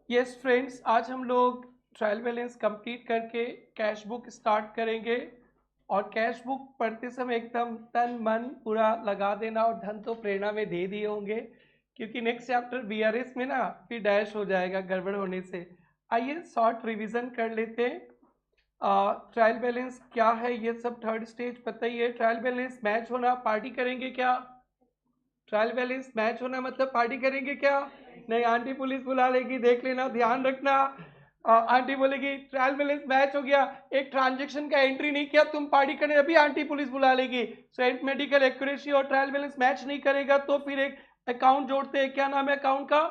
Yes friends, आज हम लोग ट्रायल बैलेंस कंप्लीट करके कैश बुक स्टार्ट करेंगे। और कैश बुक पढ़ते समय एकदम तन मन पूरा लगा देना, और धन तो प्रेरणा में दे दिए होंगे, क्योंकि नेक्स्ट चैप्टर बीआरएस में ना फिर डैश हो जाएगा गड़बड़ होने से। आइए शॉर्ट रिवीजन कर लेते हैं। ट्रायल बैलेंस क्या है ये सब थर्ड स्टेज पता ही है। ट्रायल बैलेंस मैच होना, पार्टी करेंगे क्या? ट्रायल बैलेंस मैच होना मतलब पार्टी करेंगे क्या? नहीं, आंटी पुलिस बुला लेगी, देख लेना, ध्यान रखना। आंटी बोलेगी ट्रायल बैलेंस मैच हो गया, एक ट्रांजेक्शन का एंट्री नहीं किया, तुम पार्टी करने, अभी आंटी पुलिस बुला लेगी। सो मेडिकल एक्यूरेसी और ट्रायल बैलेंस मैच नहीं करेगा तो फिर एक अकाउंट जोड़ते हैं। क्या नाम है अकाउंट का?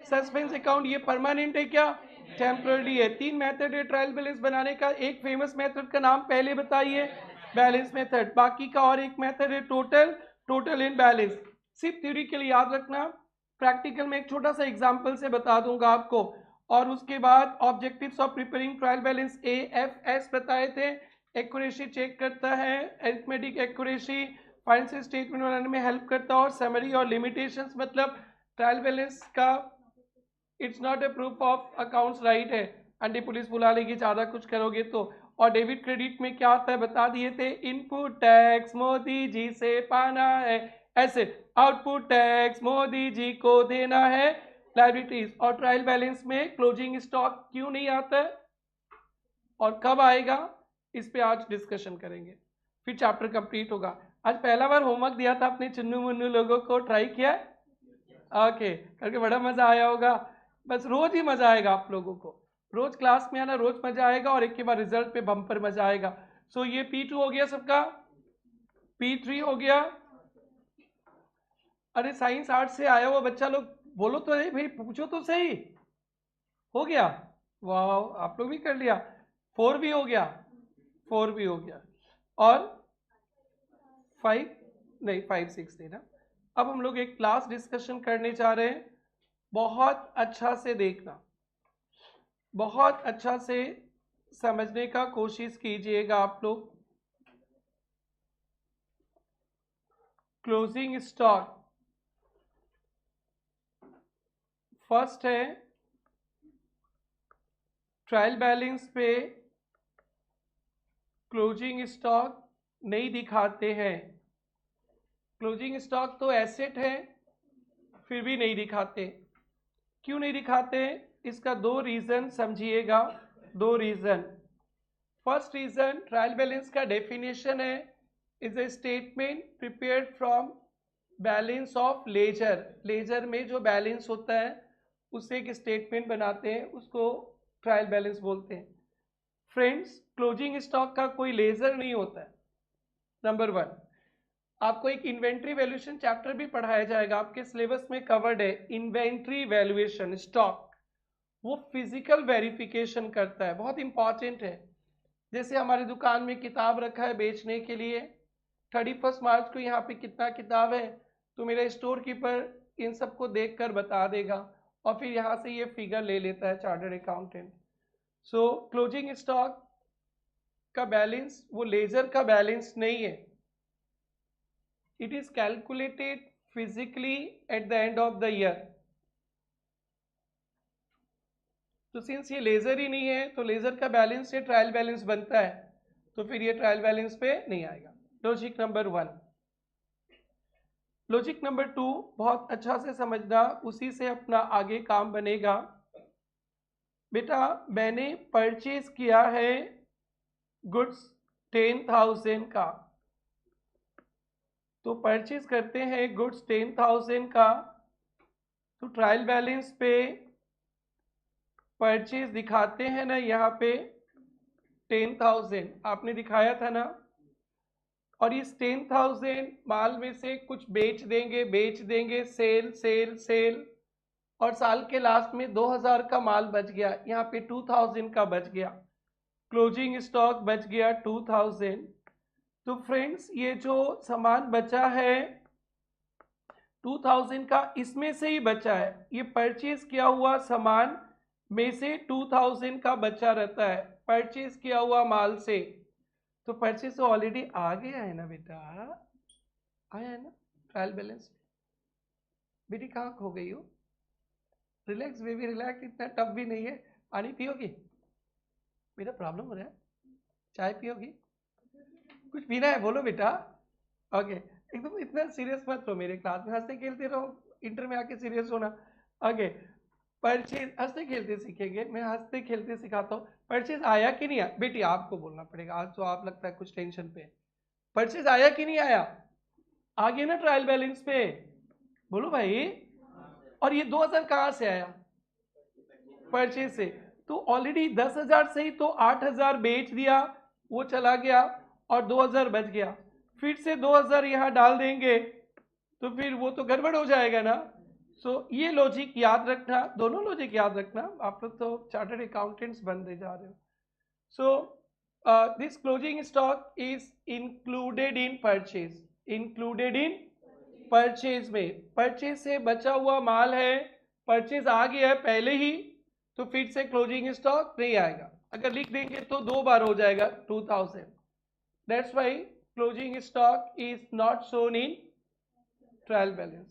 Suspense account. ये परमानेंट है क्या टेम्पररी है? तीन मेथड है ट्रायल बैलेंस बनाने का। एक फेमस मेथड का नाम पहले बताइए, बैलेंस मेथड। बाकी का और एक मेथड है टोटल इन बैलेंस। सिर्फ थ्योरी के लिए याद रखना, प्रैक्टिकल में एक छोटा सा एग्जांपल से बता दूंगा आपको। और उसके बाद objectives of preparing trial balance AFS बताए थे। एक्यूरेसी चेक करता है, अरिथमेटिक एक्यूरेसी, फाइनेंशियल स्टेटमेंट बनाने में हेल्प करता है, और समरी और लिमिटेशंस मतलब ट्रायल बैलेंस का it's not a proof of accounts right है, आंटी पुलिस बुला लेगी ज्यादा कुछ करोगे तो। और डेबिट क्रेडिट में क्या आता है बता दिए थे, इनपुट टैक्स मोदी जी से पाना है, ऐसे आउटपुट टैक्स मोदी जी को देना है, लायबिलिटीज। और ट्रायल बैलेंस में क्लोजिंग स्टॉक क्यों नहीं आता है और कब आएगा, इस पे आज डिस्कशन करेंगे, फिर चैप्टर कंप्लीट होगा। आज पहला बार होमवर्क दिया था अपने चुन्नू मुन्नू लोगों को, ट्राई किया? ओके, करके बड़ा मजा आया होगा। बस रोज ही मजा आएगा आप लोगों को, रोज क्लास में आना, रोज मजा आएगा, और एक के बाद रिजल्ट पे बम्पर मजा आएगा। सो ये P2 हो गया सबका, P3 हो गया। अरे साइंस आर्ट से आया हुआ बच्चा लोग बोलो तो नहीं भाई, पूछो तो सही। हो गया? वाह, आप लोग भी कर लिया। 4 भी हो गया, 4 भी हो गया। और 5 नहीं, 5 6 देना। अब हम लोग एक क्लास डिस्कशन करने जा रहे हैं, बहुत अच्छा से देखना, बहुत अच्छा से समझने का कोशिश कीजिएगा आप लोग। क्लोजिंग स्टॉक फर्स्ट है, ट्रायल बैलेंस पे क्लोजिंग स्टॉक नहीं दिखाते हैं। क्लोजिंग स्टॉक तो एसेट है, फिर भी नहीं दिखाते। क्यों नहीं दिखाते? इसका दो रीजन समझिएगा, दो reason. First reason, trial balance का डेफिनेशन है, is a statement prepared from balance of ledger. Ledger में जो बैलेंस होता है उससे एक स्टेटमेंट बनाते हैं, उसको ट्रायल बैलेंस बोलते हैं। फ्रेंड्स, क्लोजिंग स्टॉक का कोई लेजर नहीं होता है, नंबर वन। आपको एक इन्वेंट्री वैल्यूएशन चैप्टर भी पढ़ाया जाएगा, आपके सिलेबस में कवर्ड है। इन्वेंट्री वैल्यूएशन स्टॉक, वो फिजिकल वेरिफिकेशन करता है, बहुत इंपॉर्टेंट है। जैसे हमारी दुकान में किताब रखा है बेचने के लिए, 31 मार्च को यहाँ पे कितना किताब है, तो मेरा स्टोर कीपर इन सबको देख कर बता देगा, और फिर यहाँ से ये फिगर ले लेता है चार्टर्ड अकाउंटेंट। सो क्लोजिंग स्टॉक का बैलेंस वो लेजर का बैलेंस नहीं है, it is calculated physically at the end of the year. तो सिंस ये लेजर ही नहीं है, तो लेजर का बैलेंस से ट्रायल बैलेंस बनता है, तो फिर ये ट्रायल बैलेंस पे नहीं आएगा। Logic number 1। लॉजिक नंबर 2 बहुत अच्छा से समझना, उसी से अपना आगे काम बनेगा। बेटा, मैंने परचेज किया है गुड्स 10,000 का, तो परचेज करते हैं गुड्स 10,000 का, तो ट्रायल बैलेंस पे परचेज दिखाते हैं ना, यहाँ पे 10,000 आपने दिखाया था ना। और इस 10,000 माल में से कुछ बेच देंगे, सेल सेल सेल, और साल के लास्ट में 2,000 का माल बच गया, यहाँ पे 2,000 का बच गया, क्लोजिंग स्टॉक बच गया 2,000। तो फ्रेंड्स, ये जो सामान बचा है 2,000 का, इसमें से ही बचा है, ये परचेज किया हुआ सामान में से 2,000 का बचा रहता है, परचेज किया हुआ माल से। तो परचेज तो ऑलरेडी आ गया है ना बेटा, आया है ना ट्रायल बैलेंस। बेटी कहाँ खो गई हो? रिलैक्स बेबी रिलैक्स, इतना टफ भी नहीं है। पानी पियोगी? बेटा प्रॉब्लम हो रहा है? चाय पियोगी? कुछ पीना है बोलो बेटा। ओके, एकदम इतना सीरियस मत रहो मेरे क्लास में, हंसते खेलते रहो, इंटर में आके सीरियस होना। ओके, परचेज हंसते खेलते सीखेंगे, मैं हंसते खेलते सिखाता हूँ। परचेज आया कि नहीं आया? बेटी आपको बोलना पड़ेगा, आज तो आप लगता है कुछ टेंशन पे। परचेज आया कि नहीं आया? आ गया ना ट्रायल बैलेंस पे? बोलो भाई। और ये 2000 कहाँ से आया? परचेज से। तो ऑलरेडी 10,000 से ही तो 8,000 बेच दिया, वो चला गया और 2000 बच गया। फिर से 2000 यहाँ डाल देंगे तो फिर वो तो गड़बड़ हो जाएगा ना। सो ये लॉजिक याद रखना, दोनों लॉजिक याद रखना। आप लोग तो चार्टर्ड अकाउंटेंट्स बनते जा रहे हो। So this closing stock is included in purchase, included in purchase में। परचेज से बचा हुआ माल है, परचेज आ गया है पहले ही, तो फिर से क्लोजिंग स्टॉक नहीं आएगा। अगर लिख देंगे तो 2 बार हो जाएगा 2000। That's why closing stock is not shown in trial balance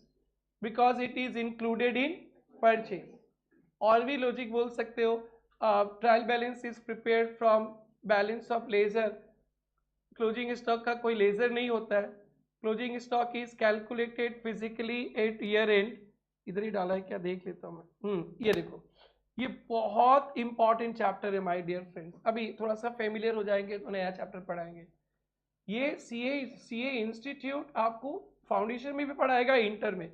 because it is included in purchase. और भी लॉजिक बोल सकते हो, trial balance is prepared from balance of ledger. Closing stock का कोई लेजर नहीं होता है। Closing stock is calculated physically at year end. इधर ही डाला है क्या, देख लेता हूँ मैं। ये देखो, ये बहुत इंपॉर्टेंट चैप्टर है माय डियर फ्रेंड्स। अभी थोड़ा सा फेमिलियर हो जाएंगे तो नया चैप्टर पढ़ाएंगे। ये सीए इंस्टीट्यूट आपको फाउंडेशन में भी पढ़ाएगा, इंटर में।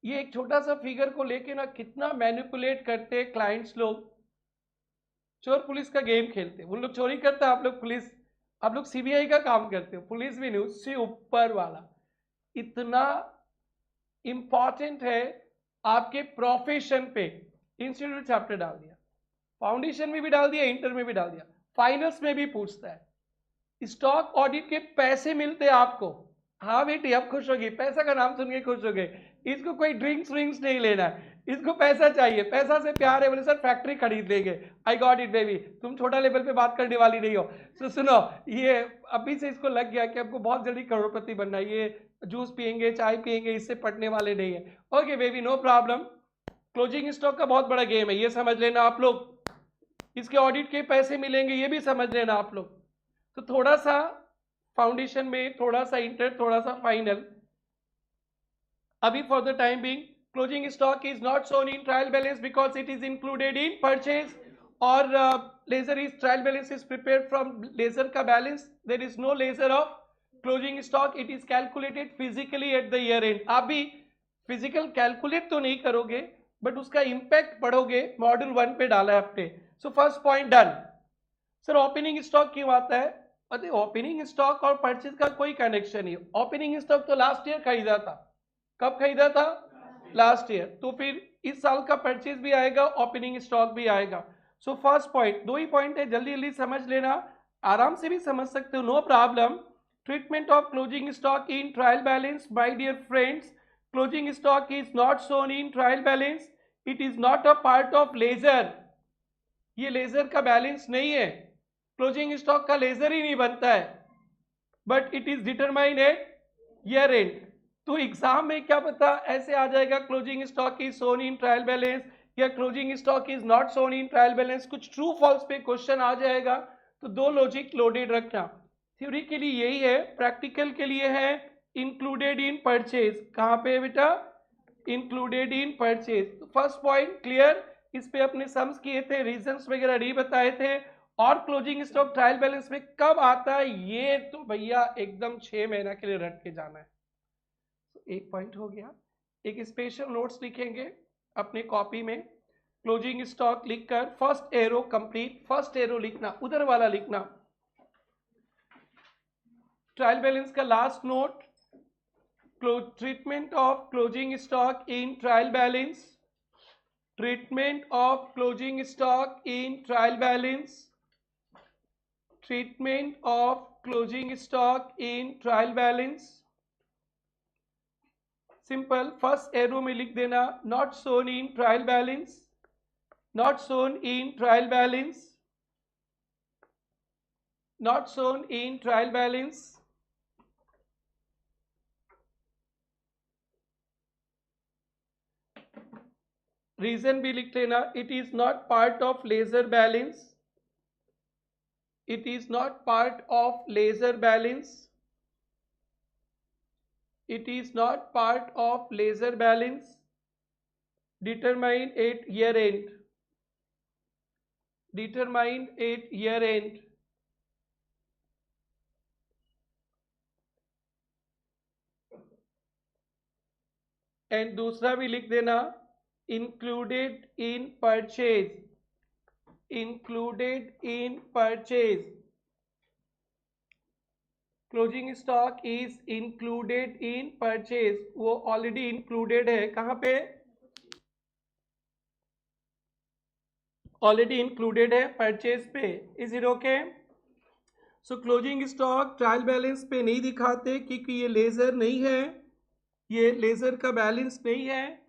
ये एक छोटा सा फिगर को लेके ना कितना मैनिपुलेट करते हैं क्लाइंट्स लोग। चोर पुलिस का गेम खेलते हैं, वो लोग चोरी करते हैं, आप लोग पुलिस, आप लोग सीबीआई का काम करते हो, पुलिस भी नहीं, उससे ऊपर वाला। इतना इंपॉर्टेंट है आपके प्रोफेशन पे। इंस्टीट्यूट चैप्टर डाल दिया, फाउंडेशन में भी डाल दिया, इंटर में भी डाल दिया, फाइनल्स में भी पूछता है। स्टॉक ऑडिट के पैसे मिलते हैं आपको। हाँ बेटी अब खुश होगी, पैसा का नाम सुन के खुश हो गए। इसको कोई ड्रिंक्स व्रिंक्स नहीं लेना है, इसको पैसा चाहिए, पैसा से प्यार है। बोले सर फैक्ट्री खरीद लेंगे। आई गॉट इट बेबी, तुम छोटा लेवल पे बात करने वाली नहीं हो। तो सुनो, ये अभी से इसको लग गया कि आपको बहुत जल्दी करोड़पति बनना है। ये जूस पियेंगे, चाय पियेंगे, इससे पटने वाले नहीं है। Okay baby, no problem. Closing stock का बहुत बड़ा गेम है, ये समझ लेना आप लोग। इसके ऑडिट के पैसे मिलेंगे, ये भी समझ लेना आप लोग। तो थोड़ा सा फाउंडेशन में, थोड़ा सा इंटर, थोड़ा सा फाइनल। अभी for the time being closing stock is not shown in trial balance because it is included in purchase. और ledger is trial balance is prepared from ledger का बैलेंस। There is no ledger of closing stock, it is calculated physically at the year end. आप भी physical calculate तो नहीं करोगे but उसका impact पढ़ोगे। मॉड्यूल 1 पे डाला है आपने। So first point done. Sir opening stock क्यों आता है? अरे ओपनिंग स्टॉक और परचेज का कोई कनेक्शन नहीं। ओपनिंग स्टॉक तो लास्ट ईयर खरीदा था। कब खरीदा था? Last year. तो फिर इस साल का परचेज भी आएगा, ओपनिंग स्टॉक भी आएगा। सो फर्स्ट पॉइंट, 2 ही पॉइंट है, जल्दी जल्दी समझ लेना, आराम से भी समझ सकते हो, no problem. Treatment of closing stock in trial balance. My dear friends, closing stock is not shown in trial balance, it is not a part of ledger. ये लेजर का बैलेंस नहीं है, क्लोजिंग स्टॉक का ledger ही नहीं बनता है, but it is determined at year end. तो एग्जाम में क्या पता ऐसे आ जाएगा, closing stock is shown in trial balance या closing stock is not shown in trial balance, कुछ ट्रू फॉल्स पे क्वेश्चन आ जाएगा। तो 2 लॉजिक लोडेड रखना। थ्योरी के लिए यही है, प्रैक्टिकल के लिए है इंक्लूडेड इन परचेज। कहां पे बेटा? Included in purchase. तो फर्स्ट पॉइंट क्लियर, इस पे अपने सम्स किए थे, रीजंस वगैरह नहीं बताए थे। और क्लोजिंग स्टॉक ट्रायल बैलेंस में कब आता है, ये तो भैया एकदम 6 महीना के लिए रट के जाना है। तो एक पॉइंट हो गया। एक स्पेशल नोट्स लिखेंगे अपने कॉपी में, क्लोजिंग स्टॉक लिखकर first arrow complete, first arrow लिखना, उधर वाला लिखना। ट्रायल बैलेंस का last note, treatment of closing stock in trial balance, treatment of closing stock in trial balance, treatment of closing stock in trial balance। Simple, first arrow में लिख देना not shown in trial balance, not shown in trial balance, not shown in trial balance. Reason भी लिख लेना, it is not part of ledger balance, it is not part of ledger balance, it is not part of laser balance, determined at year end, determined at year end. And दूसरा भी लिख देना, included in purchase, included in purchase, closing stock is included in purchase, वो already included है, कहां पे, already included है purchase पे, is it okay. So closing stock trial balance पे नहीं दिखाते क्योंकि ये लेजर नहीं है, ये लेजर का बैलेंस नहीं है,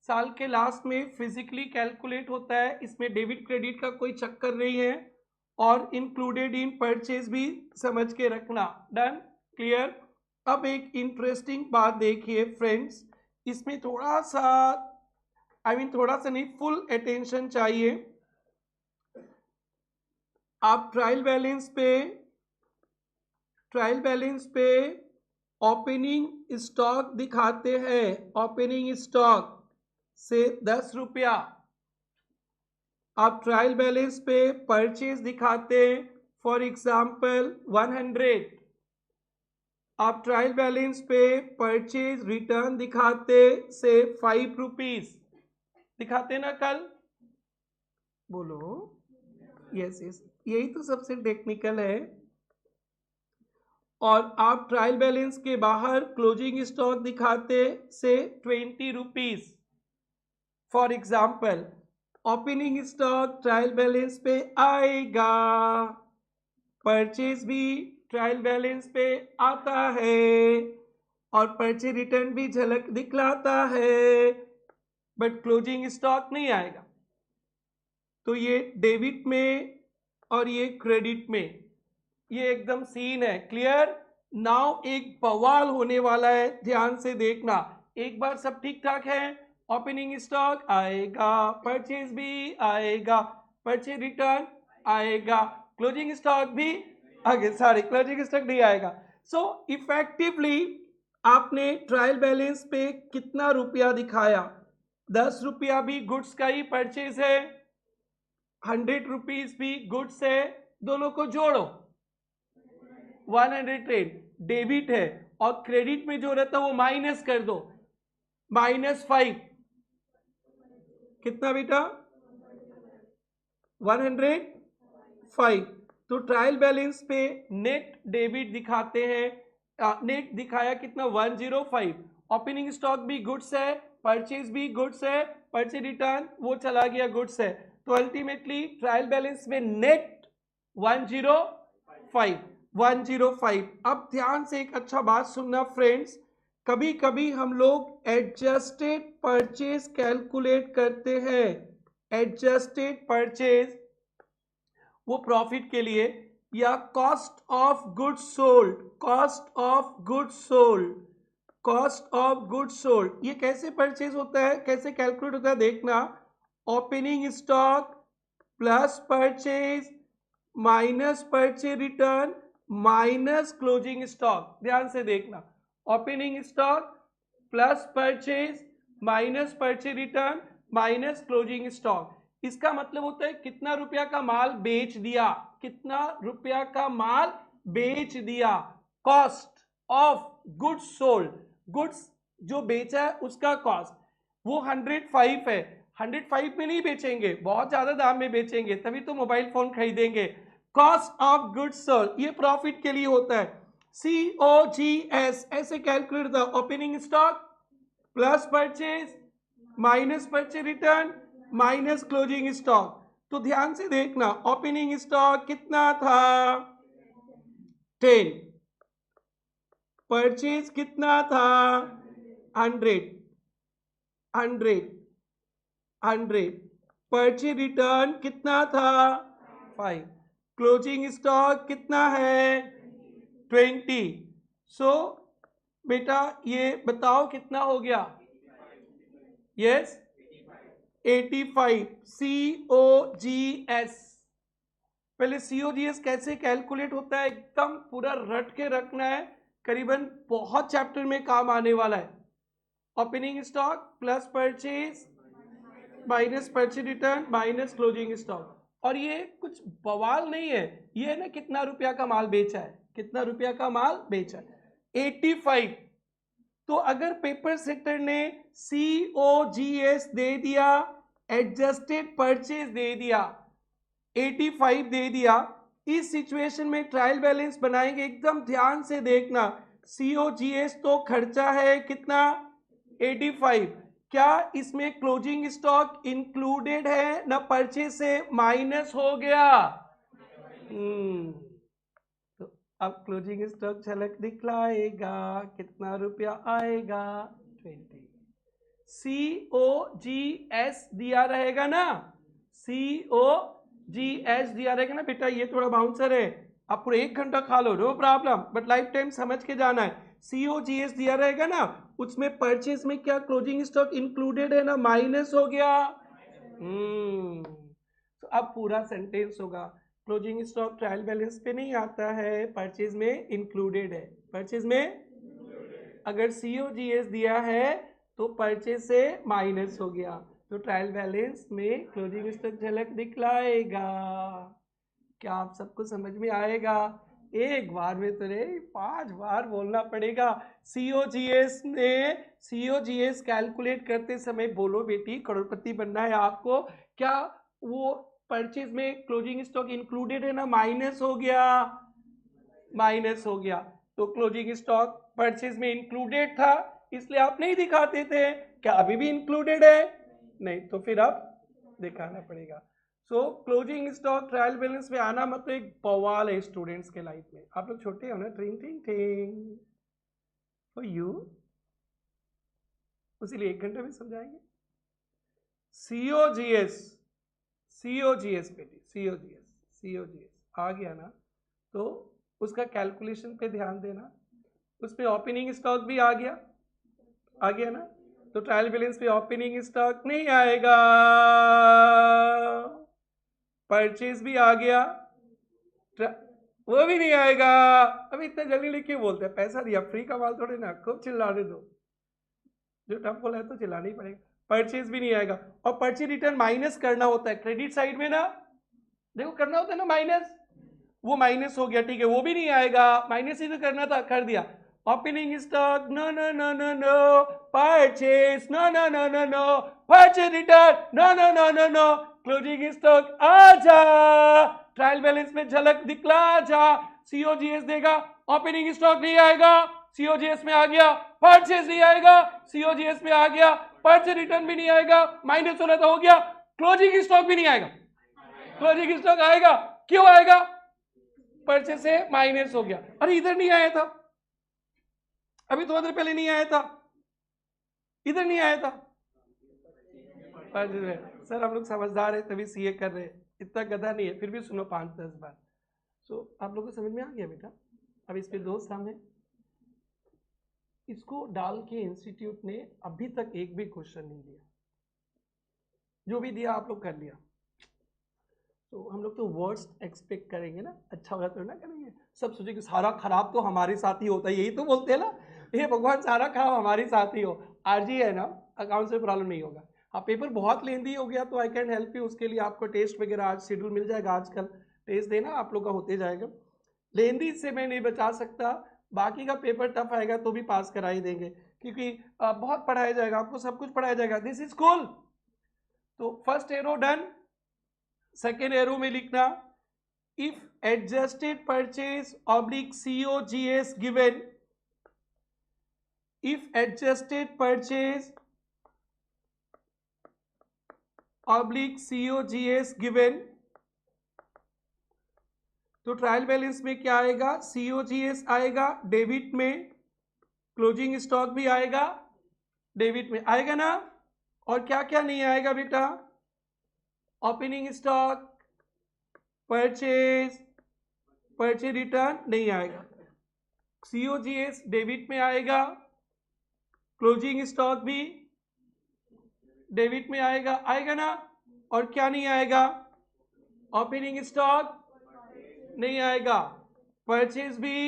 साल के लास्ट में फिजिकली कैलकुलेट होता है, इसमें डेबिट क्रेडिट का कोई चक्कर नहीं है, और इंक्लूडेड इन परचेज भी समझ के रखना। Done, clear. अब एक इंटरेस्टिंग बात देखिए फ्रेंड्स, इसमें थोड़ा सा थोड़ा सा नहीं, फुल अटेंशन चाहिए। आप ट्रायल बैलेंस पे ओपनिंग स्टॉक दिखाते हैं, ओपनिंग स्टॉक से 10 रुपया, आप ट्रायल बैलेंस पे परचेज दिखाते हैं फॉर एग्जाम्पल 100, आप ट्रायल बैलेंस पे परचेज रिटर्न दिखाते से 5 रुपीज दिखाते ना कल, बोलो यस यस, यही तो सबसे टेक्निकल है। और आप ट्रायल बैलेंस के बाहर क्लोजिंग स्टॉक दिखाते से 20 rupees, for example opening stock trial balance पे आएगा, परचेज भी ट्रायल बैलेंस पे आता है, और परचेज रिटर्न भी झलक दिखलाता है, बट क्लोजिंग स्टॉक नहीं आएगा। तो ये डेबिट में और ये क्रेडिट में, ये एकदम सीन है, क्लियर। नाउ एक बवाल होने वाला है, ध्यान से देखना। एक बार सब ठीक ठाक है, ओपनिंग स्टॉक आएगा, परचेज भी आएगा, परचेज रिटर्न आएगा, क्लोजिंग स्टॉक भी आगे, सॉरी क्लोजिंग स्टॉक नहीं आएगा। सो इफेक्टिवली आपने ट्रायल बैलेंस पे कितना रुपया दिखाया, 10 रुपया भी गुड्स का ही परचेज है, 100 रुपीज भी गुड्स है, दोनों को जोड़ो 100 डेबिट है, और क्रेडिट में जो रहता है वो माइनस कर दो, -5, कितना बेटा 105। तो ट्रायल बैलेंस पे नेट डेबिट दिखाते हैं, नेट दिखाया कितना 105, ओपनिंग स्टॉक भी गुड्स है, परचेज भी गुड्स है, परचेज रिटर्न वो चला गया गुड्स है, तो अल्टीमेटली ट्रायल बैलेंस में नेट 105। अब ध्यान से एक अच्छा बात सुनना फ्रेंड्स, कभी कभी हम लोग एडजस्टेड परचेज कैलकुलेट करते हैं, एडजस्टेड परचेज वो प्रॉफिट के लिए, या cost of goods sold, cost of goods sold, cost of goods sold, ये कैसे परचेज होता है, कैसे कैलकुलेट होता है देखना, opening stock plus purchase minus purchase return minus closing stock, ध्यान से देखना, opening stock plus purchase minus purchase return minus closing stock. इसका मतलब होता है कितना रुपया का माल बेच दिया, कितना रुपया का माल बेच दिया, cost of goods sold, goods जो बेचा है उसका कॉस्ट, वो 105 है, 105 में नहीं बेचेंगे, बहुत ज्यादा दाम में बेचेंगे, तभी तो मोबाइल फोन खरीदेंगे। कॉस्ट ऑफ गुड्स सोल्ड ये प्रॉफिट के लिए होता है, COGS ऐसे कैलकुलेट होता है, opening stock plus purchase minus purchase return minus closing stock. तो ध्यान से देखना, ओपनिंग स्टॉक कितना था 10, परचेज कितना था 100, परचेज रिटर्न कितना था 5, क्लोजिंग स्टॉक कितना है 20। सो बेटा ये बताओ कितना हो गया, यस 85 COGS। पहले COGS कैसे कैलकुलेट होता है एकदम पूरा रट के रखना है, करीबन बहुत चैप्टर में काम आने वाला है। Opening stock plus purchase minus purchase return minus closing stock. और ये कुछ बवाल नहीं है, ये है ना कितना रुपया का माल बेचा है, कितना रुपया का माल बेचा है 85। तो अगर पेपर सेटर ने COGS दे दिया, एडजस्टेड परचेज दे दिया, 85 दे दिया, इस सिचुएशन में ट्रायल बैलेंस बनाएंगे, एकदम ध्यान से देखना। COGS तो खर्चा है कितना 85, क्या इसमें क्लोजिंग स्टॉक इंक्लूडेड है ना, परचेज से माइनस हो गया। तो अब क्लोजिंग स्टॉक झलक दिखलाएगा, कितना रुपया आएगा 20। COGS दिया रहेगा ना, COGS दिया रहेगा ना बेटा, ये थोड़ा बाउंसर है, आप पूरा 1 घंटा खा लो no problem, but life time समझ के जाना है। COGS दिया रहेगा ना, उसमें परचेज में क्या क्लोजिंग स्टॉक इंक्लूडेड है ना, माइनस हो गया। तो अब पूरा सेंटेंस होगा, क्लोजिंग स्टॉक ट्रायल बैलेंस पे नहीं आता है, परचेज में इंक्लूडेड है, परचेज में अगर COGS दिया है तो परचेज से माइनस हो गया, तो ट्रायल बैलेंस में क्लोजिंग स्टॉक झलक दिखलाएगा। क्या आप सबको समझ में आएगा? एक बार में तो नहीं 5 बार बोलना पड़ेगा। COGS कैलकुलेट करते समय बोलो बेटी, करोड़पति बनना है आपको, क्या वो परचेज में क्लोजिंग स्टॉक इंक्लूडेड है ना, माइनस हो गया, माइनस हो गया। तो क्लोजिंग स्टॉक परचेज में इंक्लूडेड था इसलिए आप नहीं दिखाते थे, क्या अभी भी इंक्लूडेड है? नहीं, तो फिर अब दिखाना पड़ेगा। सो क्लोजिंग स्टॉक ट्रायल बैलेंस में आना मतलब एक बवाल है स्टूडेंट्स के लाइफ में। आप लोग छोटे हो ना, ट्रिंग ट्रिंग ट्रिंग फॉर यू, इसीलिए 1 घंटे में समझाएंगे। COGS बेटी, COGS आ गया ना, तो उसका कैलकुलेशन पे ध्यान देना। उसमें ओपनिंग स्टॉक भी आ गया ना, तो ट्रायल बैलेंस पे ओपनिंग स्टॉक नहीं आएगा, परचेज भी आ गया, वो भी नहीं आएगा। अभी इतना जल्दी लिख के बोलते हैं, पैसा दिया फ्री का माल थोड़े ना, खूब चिल्लाने दो, जो टफ बोला है तो चिल्लाना ही पड़ेगा। परचेज भी नहीं आएगा, और परचेज रिटर्न माइनस करना होता है क्रेडिट साइड में ना, देखो करना होता है ना माइनस, वो माइनस हो गया, ठीक है, वो भी नहीं आएगा, माइनस ही तो करना था, कर दिया। Opening stock no no no no no, purchase no no no no no, purchase return no no no no no, closing stock आजा, ट्रायल बैलेंस में झलक दिखला जा। COGS देगा, ओपनिंग स्टॉक नहीं आएगा, COGS में आ गया, परचेज नहीं आएगा, COGS में आ गया, परचेज रिटर्न भी नहीं आएगा, माइनस होना तो हो गया, क्लोजिंग स्टॉक भी नहीं आएगा। क्लोजिंग स्टॉक आएगा, क्यों आएगा? परचेज से माइनस हो गया। अरे इधर नहीं आया था, अभी थोड़ी देर पहले नहीं आया था, इधर नहीं आया था। सर हम लोग समझदार है तभी CA कर रहे हैं, इतना गधा नहीं है, फिर भी सुनो 5-10 बार। सो आप लोगों को समझ में आ गया बेटा। अब इस पे 2 सम है, इसको डाल के इंस्टीट्यूट ने अभी तक एक भी क्वेश्चन नहीं दिया, जो भी दिया आप लोग कर लिया। तो हम लोग तो वर्स्ट एक्सपेक्ट करेंगे ना, अच्छा होगा तो ना करेंगे। सब सोचेंगे सारा खराब तो हमारे साथ ही होता है, यही तो बोलते हैं ना, ये भगवान सारा खराब हमारे साथ ही हो। RG है ना, अकाउंट से प्रॉब्लम नहीं होगा। हाँ पेपर बहुत लेंदी हो गया तो आई कैन हेल्प यू, उसके लिए आपको टेस्ट वगैरह आज शेड्यूल मिल जाएगा, आजकल टेस्ट देना आप लोग का होते जाएगा। लेंदी से मैं नहीं बचा सकता, बाकी का पेपर टफ आएगा तो भी पास करा ही देंगे, क्योंकि बहुत पढ़ाया जाएगा आपको, सब कुछ पढ़ाया जाएगा। This is cool. तो first arrow done, second arrow में लिखना if adjusted purchase oblique COGS given, if adjusted purchase oblique COGS given, तो ट्रायल बैलेंस में क्या आएगा? COGS आएगा डेबिट में, क्लोजिंग स्टॉक भी आएगा डेबिट में, आएगा ना। और क्या क्या नहीं आएगा बेटा? Opening stock, purchase, purchase return नहीं आएगा। COGS डेबिट में आएगा, क्लोजिंग स्टॉक भी डेबिट में आएगा, आएगा ना। और क्या नहीं आएगा, ओपनिंग स्टॉक नहीं आएगा, परचेज भी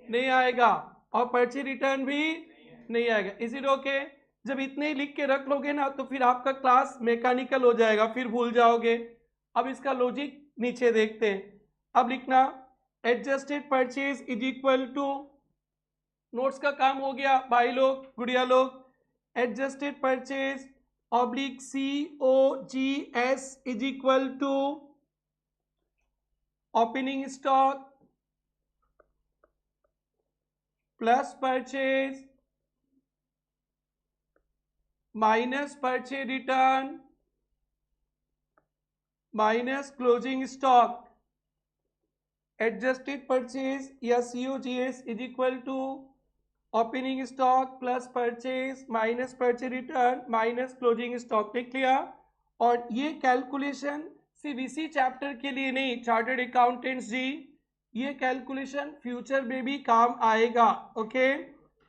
नहीं आएगा, और परचेज रिटर्न भी नहीं आएगा। Is it okay? जब इतने ही लिख के रख लोगे ना तो फिर आपका क्लास मैकेनिकल हो जाएगा, फिर भूल जाओगे। अब इसका लॉजिक नीचे देखते हैं। अब लिखना adjusted purchase is equal to, notes का काम हो गया भाई लोग, गुड़िया लोग। Adjusted purchase oblique COGS is equal to opening stock plus purchase minus purchase return minus closing stock. Adjusted purchase या COGS is equal to opening stock plus purchase minus purchase return minus closing stock. लिख लिया। और ये calculation सिर्फ इसी chapter के लिए नहीं, चार्टर्ड अकाउंटेंट्स जी, ये कैलकुलेशन फ्यूचर में भी काम आएगा। ओके,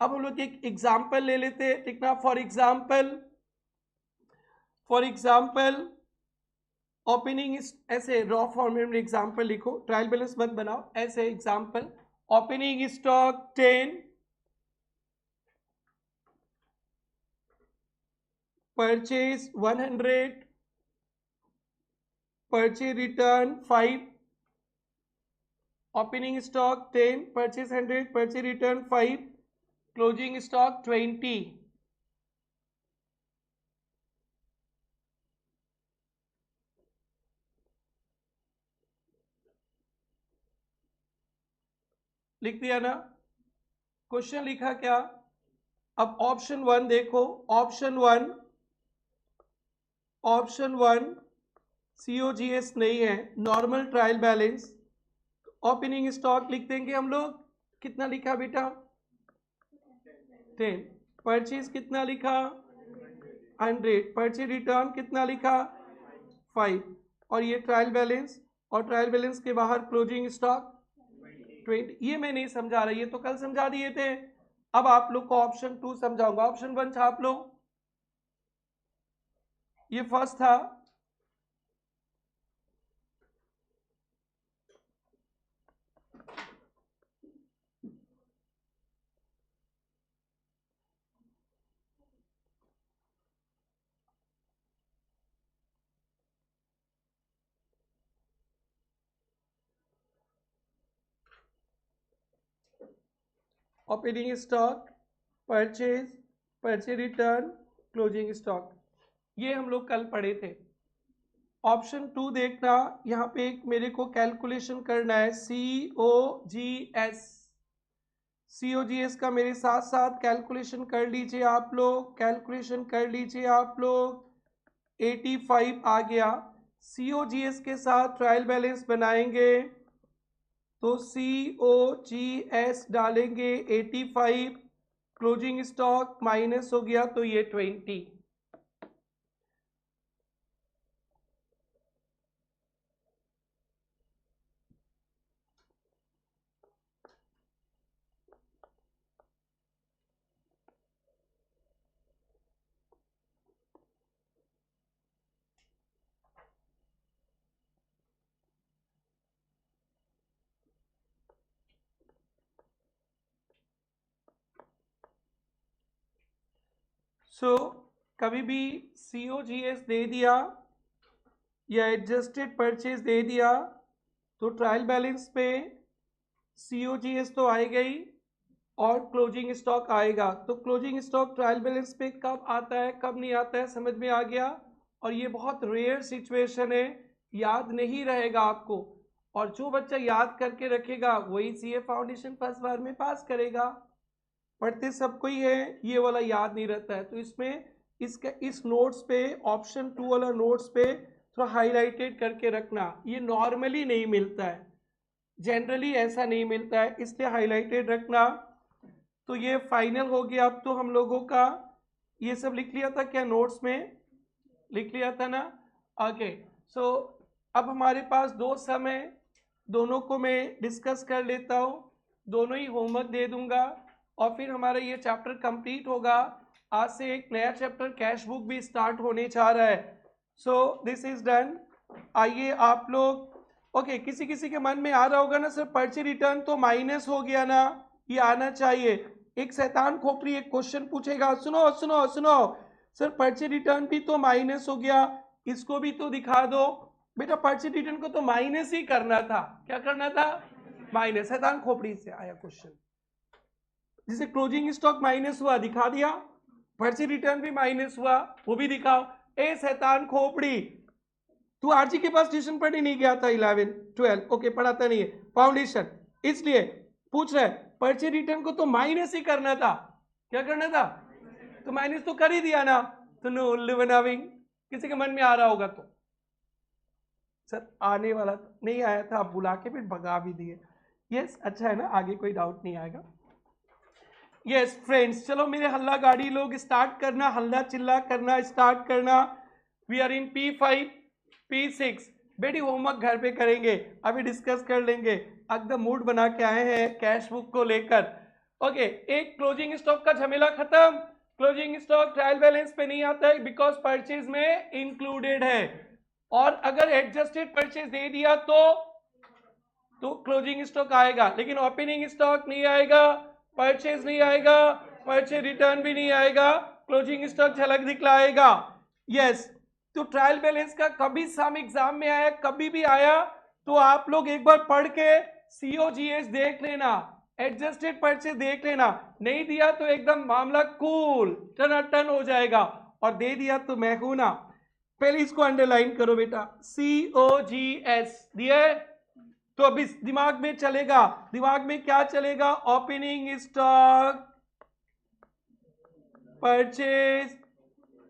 अब हम लोग एक एग्जाम्पल ले लेते हैं। लिखना फॉर एग्जाम्पल ओपनिंग, ऐसे रॉ फॉर्मेट में एग्जाम्पल लिखो, ट्रायल बैलेंस मत बनाओ, ऐसे example opening stock 10, purchase 100, purchase return 5, opening stock 10, purchase 100, purchase return 5, closing stock 20। लिख दिया ना? क्वेश्चन लिखा क्या? अब ऑप्शन 1 देखो, ऑप्शन वन COGS नहीं है, normal trial balance. Opening stock लिख देंगे हम लोग, कितना लिखा बेटा? 10। परचेज कितना लिखा? 100। परचेज रिटर्न कितना लिखा? 5। और ये ट्रायल बैलेंस, और ट्रायल बैलेंस के बाहर क्लोजिंग स्टॉक 20। ये मैं नहीं समझा रहा, ये तो कल समझा दिए थे। अब आप लोग को ऑप्शन 2 समझाऊंगा। ऑप्शन 1 छाप लो, ये फर्स्ट था। Opening stock, purchase, purchase return, closing stock, ये हम लोग कल पढ़े थे। ऑप्शन 2 देखना, यहाँ पे एक मेरे को कैलकुलेशन करना है COGS का मेरे साथ साथ कैलकुलेशन कर लीजिए आप लोग, कैलकुलेशन कर लीजिए आप लोग। 85 आ गया। COGS के साथ ट्रायल बैलेंस बनाएंगे तो COGS डालेंगे 85, क्लोजिंग स्टॉक माइनस हो गया तो ये 20। कभी भी COGS दे दिया या एडजस्टेड परचेज दे दिया तो ट्रायल बैलेंस पे COGS तो आएगा ही और क्लोजिंग स्टॉक आएगा। तो क्लोजिंग स्टॉक ट्रायल बैलेंस पे कब आता है कब नहीं आता है, समझ में आ गया। और ये बहुत रेयर सिचुएशन है, याद नहीं रहेगा आपको। और जो बच्चा याद करके रखेगा वही CA फाउंडेशन फर्स्ट बार में पास करेगा। पढ़ते सबको ही है, ये वाला याद नहीं रहता है। तो इसमें इसका इस नोट्स पे ऑप्शन 2 वाला नोट्स पे थोड़ा हाईलाइटेड करके रखना। ये नॉर्मली नहीं मिलता है, जनरली ऐसा नहीं मिलता है, इसलिए हाईलाइटेड रखना। तो ये फाइनल हो गया। अब तो हम लोगों का ये सब लिख लिया था क्या, नोट्स में लिख लिया था ना? ओके, सो अब हमारे पास 2 सम है, दोनों को मैं डिस्कस कर लेता हूँ, दोनों ही होमवर्क दे दूंगा और फिर हमारा ये चैप्टर कंप्लीट होगा। आज से एक नया चैप्टर कैश बुक भी स्टार्ट होने जा रहा है। So this is done. आइए आप लोग, ओके किसी किसी के मन में आ रहा होगा ना सर पर्चे रिटर्न तो माइनस हो गया ना, ये आना चाहिए। एक शैतान खोपड़ी एक क्वेश्चन पूछेगा, सुनो सुनो सुनो सर पर्चे रिटर्न भी तो माइनस हो गया, इसको भी तो दिखा दो। बेटा पर्चे रिटर्न को तो माइनस ही करना था, क्या करना था, माइनस। शैतान खोपड़ी से आया क्वेश्चन, जिसे क्लोजिंग स्टॉक माइनस हुआ दिखा दिया, पर्चे रिटर्न भी माइनस हुआ वो भी दिखाओ। ए शैतान खोपड़ी, तू आरजी के पास ट्यूशन पढ़ने नहीं गया था 11 12, ओके पढ़ाता नहीं है फाउंडेशन, इसलिए पूछ रहा है पर्चे रिटर्न को तो माइनस ही करना था, क्या करना था, तो माइनस तो कर ही दिया ना, तो नो उल्लू बनाविंग। किसी के मन में आ रहा होगा तो सर आने वाला नहीं आया था, आप बुला के फिर भगा भी दिए। यस अच्छा है ना, आगे कोई डाउट नहीं आएगा। यस फ्रेंड्स, चलो मेरे हल्ला गाड़ी लोग स्टार्ट करना, हल्ला चिल्ला करना स्टार्ट करना। We are in P5 P6। बेटी होमवर्क घर पे करेंगे, अभी डिस्कस कर लेंगे, एकदम मूड बना के आए हैं कैश बुक को लेकर। ओके एक क्लोजिंग स्टॉक का झमेला खत्म। क्लोजिंग स्टॉक ट्रायल बैलेंस पे नहीं आता है बिकॉज परचेज में इंक्लूडेड है, और अगर एडजस्टेड परचेज दे दिया तो क्लोजिंग स्टॉक आएगा, लेकिन ओपनिंग स्टॉक नहीं आएगा, परचेज नहीं आएगा, परचेज रिटर्न भी नहीं आएगा, क्लोजिंग स्टॉक झलक दिखलाएगा। यस तो ट्रायल बैलेंस का कभी सम एग्जाम में आया, कभी भी आया तो आप लोग एक बार पढ़ के COGS देख लेना, एडजस्टेड परचेज देख लेना, नहीं दिया तो एकदम मामला कूल टन हो जाएगा, और दे दिया तो मैं हूं ना। पहले इसको अंडरलाइन करो बेटा, COGS दिया है तो अभी दिमाग में चलेगा, दिमाग में क्या चलेगा, opening stock, purchase,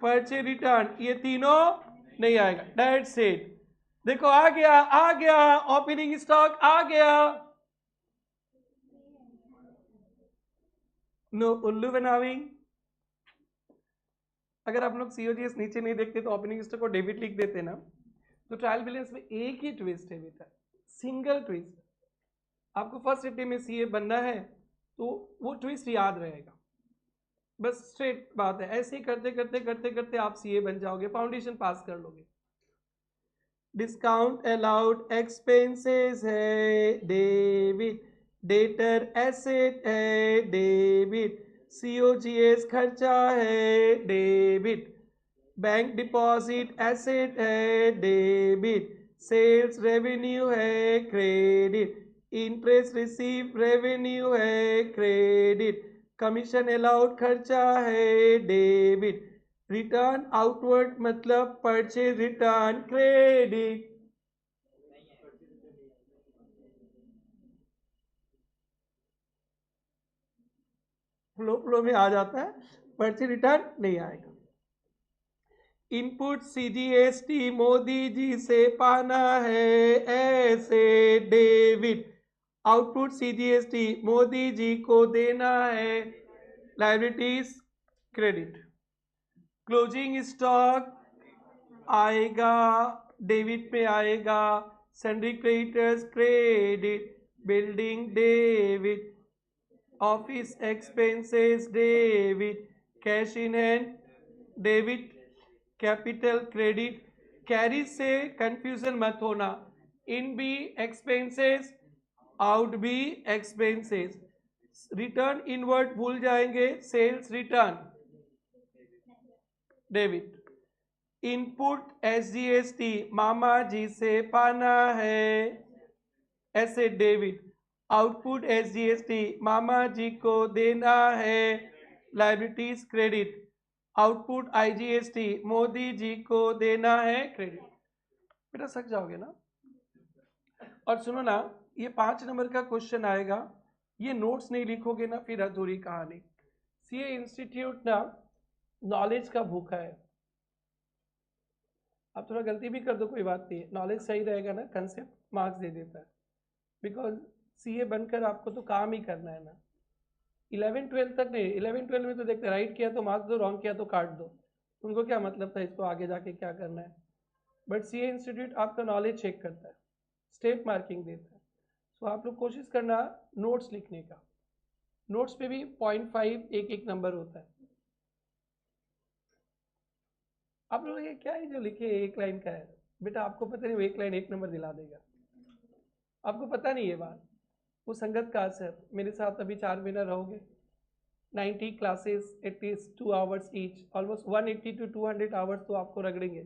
purchase return, ये तीनों नहीं आएगा, दैट्स इट। देखो आ गया ओपनिंग स्टॉक आ गया, नो उल्लू बनाविंग। अगर आप लोग COGS नीचे नहीं देखते तो ओपनिंग स्टॉक को डेबिट लिख देते ना, तो ट्रायल बैलेंस में एक ही ट्विस्ट है बेटा, सिंगल ट्विस्ट। आपको फर्स्ट अटेम्प्ट में CA बनना है तो वो ट्विस्ट याद रहेगा, बस स्ट्रेट बात है, ऐसे ही करते करते करते करते आप CA बन जाओगे, फाउंडेशन पास कर लोगे। डिस्काउंट अलाउड एक्सपेंसेस है डेबिट, डेटर एसेट है डेबिट, COGS खर्चा है डेबिट, बैंक डिपॉजिट एसेट है डेबिट, सेल्स रेवेन्यू है क्रेडिट, इंटरेस्ट रिसीव रेवेन्यू है क्रेडिट, कमीशन अलाउड खर्चा है डेबिट, रिटर्न आउटवर्ड मतलब परचेज रिटर्न क्रेडिट। फ्लो में आ जाता है, परचेज रिटर्न नहीं आएगा। इनपुट CGST मोदी जी से पाना है ऐसे debit, output CGST Modi ji को देना है लायबिलिटीज क्रेडिट, क्लोजिंग स्टॉक आएगा डेबिट में आएगा, sundry creditors credit, building debit, office expenses debit, cash in hand debit, capital credit. Carry से कंफ्यूजन मत होना, इन भी एक्सपेंसेस आउट भी एक्सपेंसेस, रिटर्न इनवर्ट भूल जाएंगे, sales return debit, input SGST मामा जी से पाना है ऐसे डेबिट, आउटपुट SGST मामा जी को देना है liabilities credit, output IGST Modi ji को देना है क्रेडिट। बेटा सक जाओगे ना। और सुनो ना, ये 5 नंबर का क्वेश्चन आएगा, ये नोट्स नहीं लिखोगे ना फिर अधूरी कहानी। CA इंस्टीट्यूट ना नॉलेज का भूखा है, आप थोड़ा गलती भी कर दो कोई बात नहीं है, नॉलेज सही रहेगा ना, कंसेप्ट मार्क्स दे देता है, बिकॉज CA बनकर आपको तो काम ही करना है ना। 11 12 तक नहीं, 11 12 में तो देखते राइट किया तो मार्क्स दो, रॉन्ग किया तो काट दो, उनको क्या मतलब था इसको आगे जाके क्या करना है। बट CA इंस्टीट्यूट आपका नॉलेज चेक करता है, स्टेप मार्किंग देता है, तो आप लोग कोशिश करना नोट्स लिखने का, नोट्स पे भी 0.5 एक एक नंबर होता है, आप लोग ये क्या है जो लिखे एक लाइन का है बेटा, आपको पता नहीं वो एक लाइन 1 नंबर दिला देगा, आपको पता नहीं ये बात। वो संगत का असर, मेरे साथ अभी 4 महीना रहोगे, 90 classes, it is 2 hours each, almost 180 to 200 hours तो आपको रगड़ेंगे,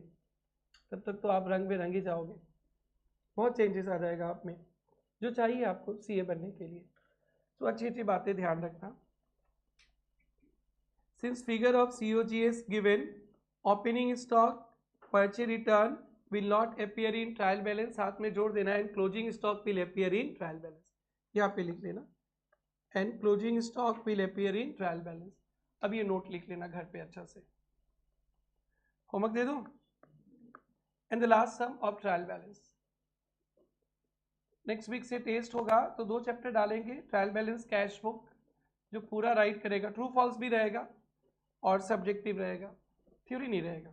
तब तक तो आप रंग बिरंगी जाओगे, बहुत चेंजेस आ जाएगा आप में, जो चाहिए आपको सीए बनने के लिए। तो अच्छी अच्छी बातें ध्यान रखना। Since figure of COGS given, opening stock, purchase return will not appear in trial balance, साथ में जोड़ देना, and closing stock will appear in trial balance, यहाँ पे लिख लेना, and closing stock will appear in trial balance. अब ये नोट लिख लेना घर पे अच्छा से, होमवर्क दे दूं। And the last sum of trial balance, next week से टेस्ट होगा तो 2 चैप्टर डालेंगे, ट्रायल बैलेंस, कैश बुक, जो पूरा राइट करेगा, ट्रू फॉल्स भी रहेगा और सब्जेक्टिव रहेगा, थ्योरी नहीं रहेगा।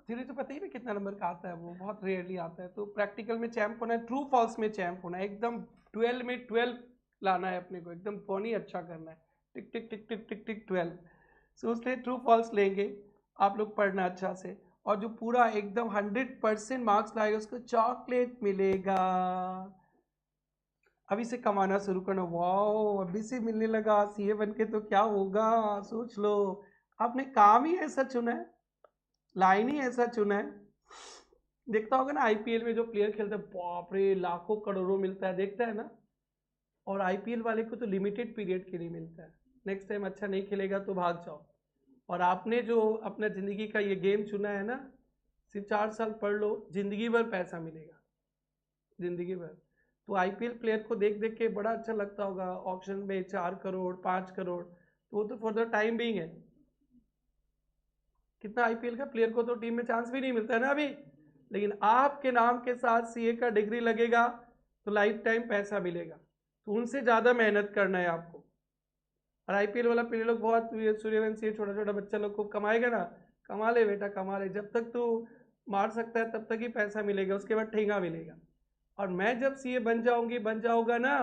थ्योरी तो पता ही नहीं कितना नंबर का आता है, वो बहुत रेयरली आता है, तो प्रैक्टिकल में चैंप होना है, ट्रू फॉल्स में चैंप होना है, एकदम 12 में 12 लाना है अपने को, एकदम फोनी अच्छा करना है, टिक टिक टिक टिक टिक टिक 12। सो उसलिए ट्रू फॉल्स लेंगे आप लोग, पढ़ना अच्छा से, और जो पूरा एकदम 100% मार्क्स लाएगा उसको चॉकलेट मिलेगा। अभी से कमाना शुरू करना, वाओ अभी से मिलने लगा, सीए बन के तो क्या होगा, सोच लो, आपने काम ही ऐसा चुना है, लाइन ही ऐसा चुना है। देखता होगा ना आईपीएल में जो प्लेयर खेलते हैं, बाप रे लाखों करोड़ों मिलता है, देखता है ना, और आईपीएल वाले को तो लिमिटेड पीरियड के लिए मिलता है, नेक्स्ट टाइम अच्छा नहीं खेलेगा तो भाग जाओ। और आपने जो अपना ज़िंदगी का ये गेम चुना है ना, सिर्फ 4 साल पढ़ लो, जिंदगी भर पैसा मिलेगा, जिंदगी भर। तो आईपीएल प्लेयर को देख देख के बड़ा अच्छा लगता होगा, ऑक्शन में 4 करोड़ 5 करोड़, तो वो तो फॉर द टाइम बीइंग है। कितना आईपीएल का प्लेयर को तो टीम में चांस भी नहीं मिलता है ना अभी, लेकिन आपके नाम के साथ सीए का डिग्री लगेगा तो लाइफ टाइम पैसा मिलेगा, तो उनसे ज़्यादा मेहनत करना है आपको। और आईपीएल वाला प्लेयर लोग बहुत, सूर्यवंशी छोटा छोटा बच्चा लोग को कमाएगा ना, कमा ले बेटा कमा ले, जब तक तू मार सकता है तब तक ही पैसा मिलेगा, उसके बाद ठेंगा मिलेगा। और मैं जब सीए बन जाऊंगा ना,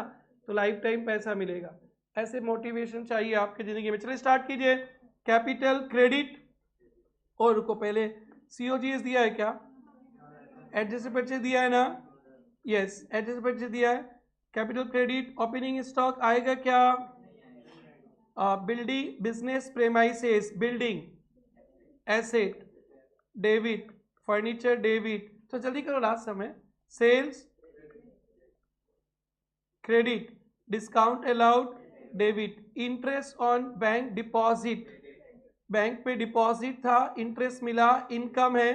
तो लाइफ टाइम पैसा मिलेगा। ऐसे मोटिवेशन चाहिए आपकी ज़िंदगी में। चलिए स्टार्ट कीजिए। कैपिटल क्रेडिट, और रुको पहले COGS दिया है क्या, एडजस्टेड परचेज दिया है ना, यस एडजस्टेड परचेज दिया है। कैपिटल क्रेडिट, ओपनिंग स्टॉक आएगा क्या, building business premises, building asset debit, furniture debit, तो जल्दी करो लास्ट समय, sales credit, discount allowed debit, interest on bank deposit, bank पे डिपॉजिट था इंटरेस्ट मिला, इनकम है।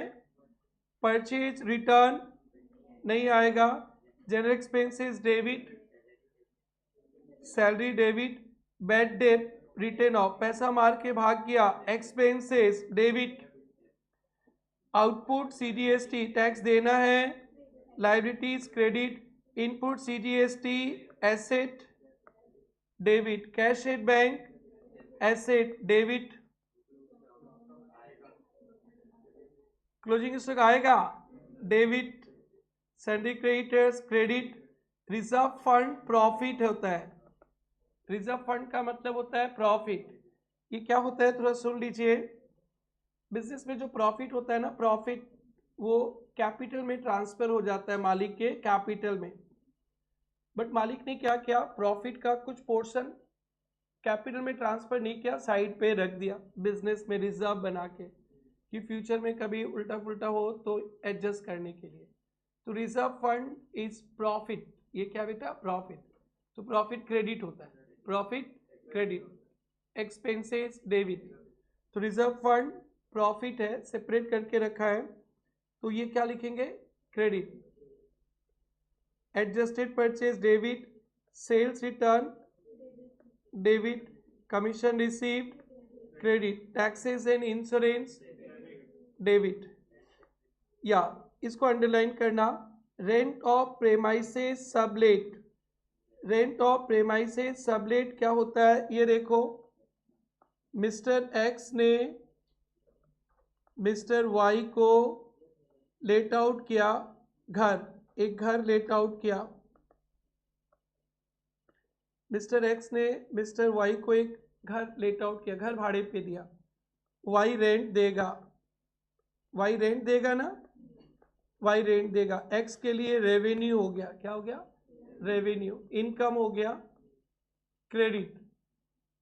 परचेज रिटर्न नहीं आएगा, general expenses debit, salary debit, bad debt written off, पैसा मार के भाग गया, expenses debit, output CGST tax देना है, liabilities credit, input CGST asset debit, cash at bank asset debit, closing stock आएगा debit, salary creditors credit, reserve fund profit होता है, रिजर्व फंड का मतलब होता है प्रॉफिट। ये क्या होता है थोड़ा सुन लीजिए, बिजनेस में जो प्रॉफिट होता है ना, प्रॉफिट वो कैपिटल में ट्रांसफर हो जाता है मालिक के कैपिटल में, बट मालिक ने क्या किया, प्रॉफिट का कुछ पोर्शन कैपिटल में ट्रांसफर नहीं किया, साइड पे रख दिया बिजनेस में रिजर्व बना के, कि फ्यूचर में कभी उल्टा पुल्टा हो तो एडजस्ट करने के लिए। तो रिजर्व फंड इज प्रॉफिट, ये क्या बेटा प्रॉफिट, तो प्रॉफिट क्रेडिट होता है, प्रॉफिट क्रेडिट, एक्सपेंसेस डेबिट, तो रिजर्व फंड प्रॉफिट है, सेपरेट करके रखा है, तो ये क्या लिखेंगे credit, adjusted purchase debit, sales return debit, commission received credit, taxes and insurance debit. या इसको अंडरलाइन करना, rent of premises sublet, rent of premises sublet क्या होता है ये देखो, मिस्टर एक्स ने मिस्टर वाई को लेट आउट किया घर, एक घर लेट आउट किया, मिस्टर एक्स ने मिस्टर वाई को एक घर लेट आउट किया, घर भाड़े पे दिया, वाई रेंट देगा, वाई रेंट देगा ना, वाई रेंट देगा। एक्स के लिए रेवेन्यू हो गया, क्या हो गया, रेवेन्यू। इनकम हो गया क्रेडिट,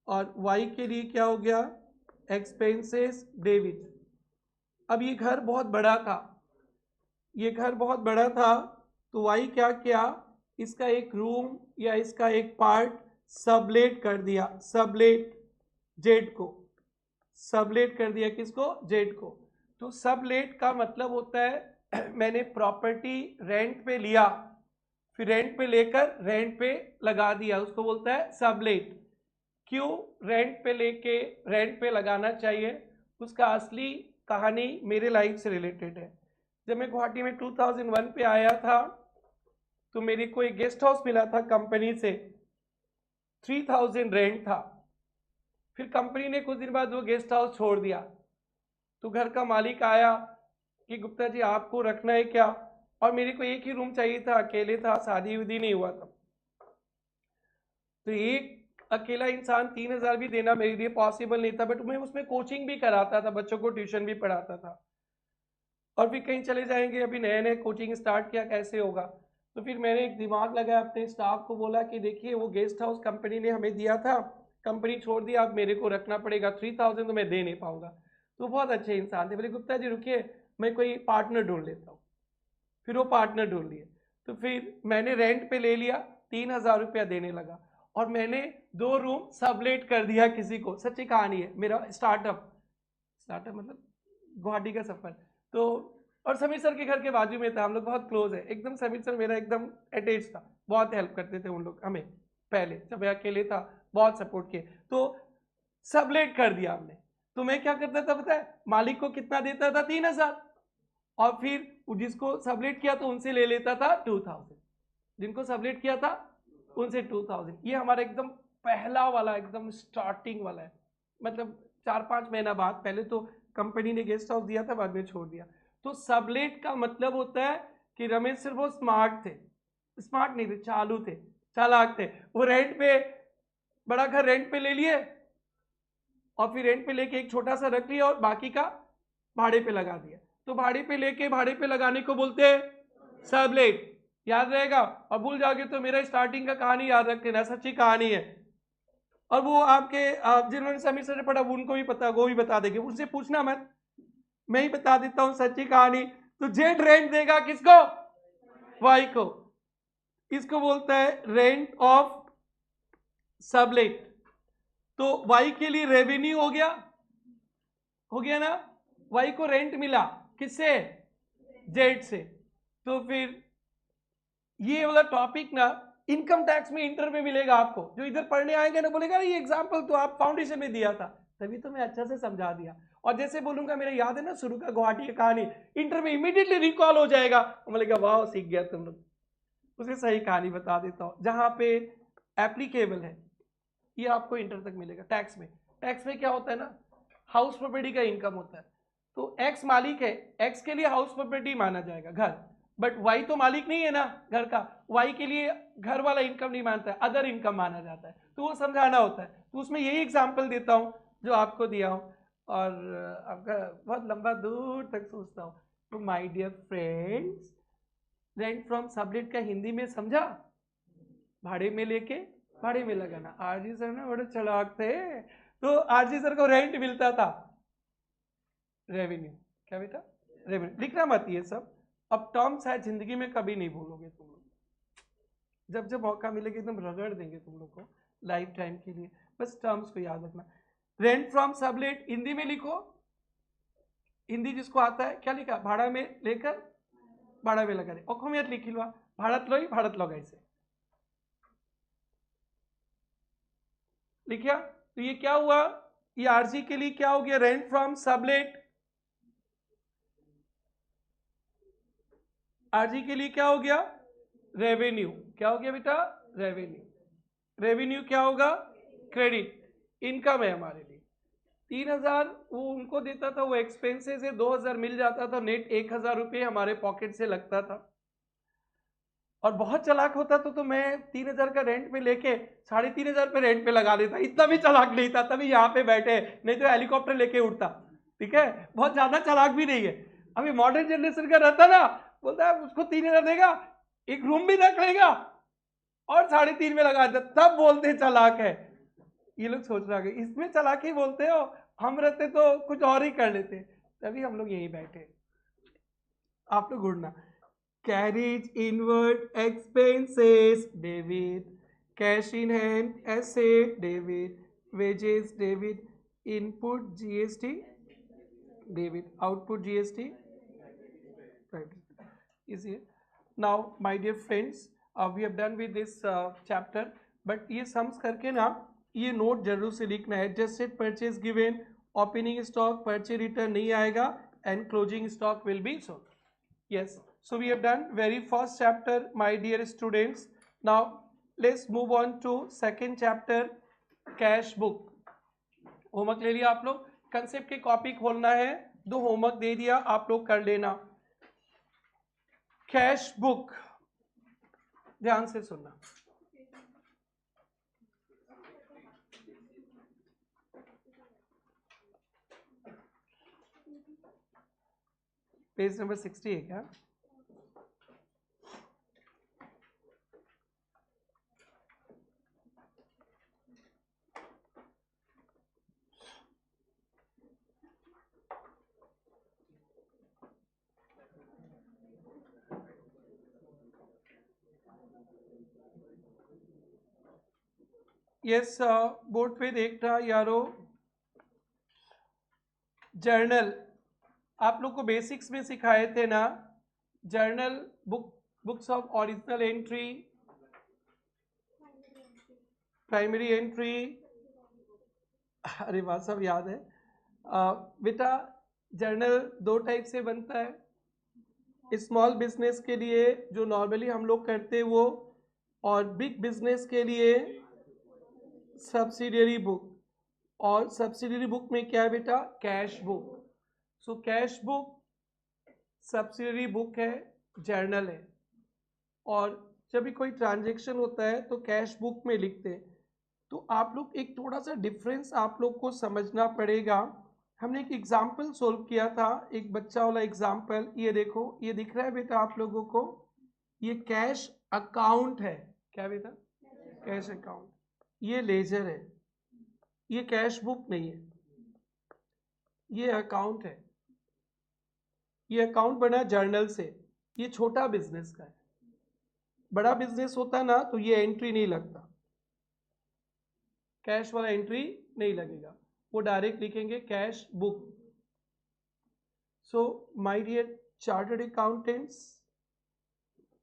और वाई के लिए क्या हो गया, एक्सपेंसेस डेबिट। अब ये घर बहुत बड़ा था, ये घर बहुत बड़ा था, तो वाई क्या किया, इसका एक रूम या इसका एक पार्ट सबलेट कर दिया, सबलेट जेड को, सबलेट कर दिया किसको, जेड को। तो सबलेट का मतलब होता है मैंने प्रॉपर्टी रेंट पे लिया, फिर रेंट पे लेकर रेंट पे लगा दिया, उसको बोलता है सबलेट। क्यों रेंट पे लेके रेंट पे लगाना चाहिए, उसका असली कहानी मेरे लाइफ से रिलेटेड है। जब मैं गुवाहाटी में 2001 पे आया था, तो मेरे को एक गेस्ट हाउस मिला था कंपनी से, 3000 रेंट था। फिर कंपनी ने कुछ दिन बाद वो गेस्ट हाउस छोड़ दिया, तो घर का मालिक आया कि गुप्ता जी आपको रखना है क्या, और मेरे को एक ही रूम चाहिए था, अकेले था, शादी विधि नहीं हुआ था। तो एक अकेला इंसान 3000 भी देना मेरे लिए पॉसिबल नहीं था, बट मैं उसमें कोचिंग भी कराता था, बच्चों को ट्यूशन भी पढ़ाता था। और फिर कहीं चले जाएंगे, अभी नए नए कोचिंग स्टार्ट किया, कैसे होगा। तो फिर मैंने एक दिमाग लगाया, अपने स्टाफ को बोला कि देखिए वो गेस्ट हाउस कंपनी ने हमें दिया था, कंपनी छोड़ दिया, अब मेरे को रखना पड़ेगा, 3000 तो मैं दे नहीं पाऊंगा। तो बहुत अच्छे इंसान थे, बोले गुप्ता जी रुकिए मैं कोई पार्टनर ढूंढ लेता हूँ। फिर वो पार्टनर ढूंढ लिए, तो फिर मैंने रेंट पे ले लिया, 3000 रुपया देने लगा, और मैंने 2 रूम सबलेट कर दिया किसी को। सच्ची कहानी है, मेरा स्टार्टअप मतलब गुवाहाटी का सफर। तो और समीर सर के घर के बाजू में था, हम लोग बहुत क्लोज है एकदम, समीर सर मेरा एकदम अटैच था, बहुत हेल्प करते थे उन लोग हमें, पहले जब मैं अकेले था बहुत सपोर्ट किए। तो सबलेट कर दिया हमने। तो मैं क्या करता था पता है, मालिक को कितना देता था, 3000, और फिर जिसको सबलेट किया तो उनसे ले लेता था 2000, जिनको सबलेट किया था उनसे 2000। ये हमारा एकदम पहला वाला, एकदम स्टार्टिंग वाला है, मतलब 4-5 महीना बाद, पहले तो कंपनी ने गेस्ट हाउस दिया था, बाद में छोड़ दिया। तो सबलेट का मतलब होता है कि रमेश सिर्फ वो स्मार्ट थे, स्मार्ट नहीं थे, चालू थे, चालाक थे। वो रेंट पे, बड़ा घर रेंट पे ले लिए, और फिर रेंट पे लेके एक छोटा सा रख लिया, और बाकी का भाड़े पे लगा दिया। तो भाड़े पे लेके भाड़े पे लगाने को बोलते हैं सबलेट, याद रहेगा। और भूल जाओगे तो मेरा स्टार्टिंग का कहानी याद रख लेना, सच्ची कहानी है। और वो आपके जिन्होंने समीर सर ने पढ़ा उनको भी पता, वो भी बता देंगे, उनसे पूछना मत, मैं ही बता देता हूं सच्ची कहानी। तो जेड रेंट देगा किसको, वाई को, इसको बोलता है रेंट ऑफ सबलेट। तो वाई के लिए रेवेन्यू हो गया, हो गया ना, वाई को रेंट मिला किससे, जेड से। तो फिर ये वाला टॉपिक ना इनकम टैक्स में इंटर में मिलेगा आपको, जो इधर पढ़ने आएंगे ना बोलेगा ये एग्जांपल तो आप फाउंडेशन में दिया था, तभी तो मैं अच्छा से समझा दिया। और जैसे बोलूंगा मेरा याद है ना शुरू का गुवाहाटी की कहानी, इंटर में इमीडिएटली रिकॉल हो जाएगा, बोलेगा वाह सीख गया तुम लोग। उसे सही कहानी बता देता हूँ जहां पे एप्लीकेबल है, ये आपको इंटर तक मिलेगा। टैक्स में, टैक्स में क्या होता है ना, हाउस प्रॉपर्टी का इनकम होता है। तो एक्स मालिक है, एक्स के लिए हाउस प्रॉपर्टी माना जाएगा घर, बट वाई तो मालिक नहीं है ना घर का, वाई के लिए घर वाला इनकम नहीं मानता है, अदर इनकम माना जाता है। तो वो समझाना होता है, तो उसमें यही एग्जाम्पल देता हूँ जो आपको दिया हूँ, और आपका बहुत लंबा दूर तक सोचता हूँ। तो my dear friends, rent from sublet का हिंदी में समझा, भाड़े में लेके भाड़े में लगाना। आरजी सर ना बड़े चालाक थे, तो आरजी सर को रेंट मिलता था, रेवेन्यू, क्या बेटा, रेवेन्यू। लिखना मत ये सब, अब टर्म्स है जिंदगी में कभी नहीं भूलोगे तुम लोग, जब जब मौका मिलेगा एकदम रगड़ देंगे तुम लोग को लाइफ टाइम के लिए, बस टर्म्स को याद रखना। रेंट फ्रॉम सबलेट हिंदी में लिखो, हिंदी जिसको आता है क्या लिखा, भाड़ा में लेकर भाड़ा में लगा दे, অসমীয়াত লিখি লোৱা ভাড়াত লৈ ভাড়াত লগাইছে, लिखिया। तो ये क्या हुआ, ये आरजी के लिए क्या हो गया, रेंट फ्रॉम सबलेट। आरजी के लिए क्या हो गया, रेवेन्यू। क्या हो गया बेटा, रेवेन्यू। रेवेन्यू क्या होगा, क्रेडिट, इनकम है हमारे लिए। 3000 वो उनको देता था, वो एक्सपेंसेस है, 2000 मिल जाता था, नेट 1000 रुपये हमारे पॉकेट से लगता था। और बहुत चालाक होता तो मैं 3000 का रेंट पे लेके 3500 पे रेंट पे लगा देता, इतना भी चालाक नहीं था, तभी यहाँ पे बैठे, नहीं तो हेलीकॉप्टर लेके उड़ता, ठीक है, बहुत ज्यादा चालाक भी नहीं है। अभी मॉडर्न जनरेशन का रहता ना, बोलता है उसको 3,000 देगा, एक रूम भी रख लेगा और 3.5 में लगा देता, तब बोलते चालाक है। ये लोग सोच रहा है इसमें चालाकी बोलते हो, हम रहते तो कुछ और ही कर लेते। तभी हम लोग यही बैठे। आप लोग उड़ना। Carriage inward expenses debit, cash in hand asset debit, wages debit, input GST debit, output GST easy. Now my dear friends, we have done with this chapter, but ये सम्स करके ना ये नोट जरूर से लिखना है। Adjusted purchase given, opening stock purchase return नहीं आएगा, and closing stock will be so. Yes, so we have done very first chapter, my dear students. Now let's move on to second chapter, cash book. Homework ले लिया आप लोग, concept की copy खोलना है, 2 homework दे दिया, आप लोग कर लेना। कैश बुक, ध्यान से सुनना। पेज नंबर 60 है क्या? यस, बोर्ड पे देखना यारो। जर्नल आप लोग को बेसिक्स में सिखाए थे ना, journal books of original entry, primary entry, अरे वाह सब याद है। बेटा जर्नल 2 टाइप से बनता है, स्मॉल बिजनेस के लिए जो नॉर्मली हम लोग करते हैं वो, और बिग बिजनेस के लिए सब्सिडियरी बुक। और सब्सिडियरी बुक में क्या है बेटा? Cash book. So cash book subsidiary book है, जर्नल है। और जब भी कोई ट्रांजैक्शन होता है तो कैश बुक में लिखते हैं। तो आप लोग एक थोड़ा सा डिफरेंस आप लोग को समझना पड़ेगा। हमने एक एग्जाम्पल सोल्व किया था, एक बच्चा वाला एग्जाम्पल। ये देखो, ये दिख रहा है बेटा आप लोगों को, ये कैश अकाउंट है। क्या बेटा? Cash account. ये लेजर है, ये कैश बुक नहीं है, ये अकाउंट है। ये अकाउंट बना जर्नल से। ये छोटा बिजनेस का है, बड़ा बिजनेस होता ना तो ये एंट्री नहीं लगता, कैश वाला एंट्री नहीं लगेगा, वो डायरेक्ट लिखेंगे cash book. So my dear chartered accountants,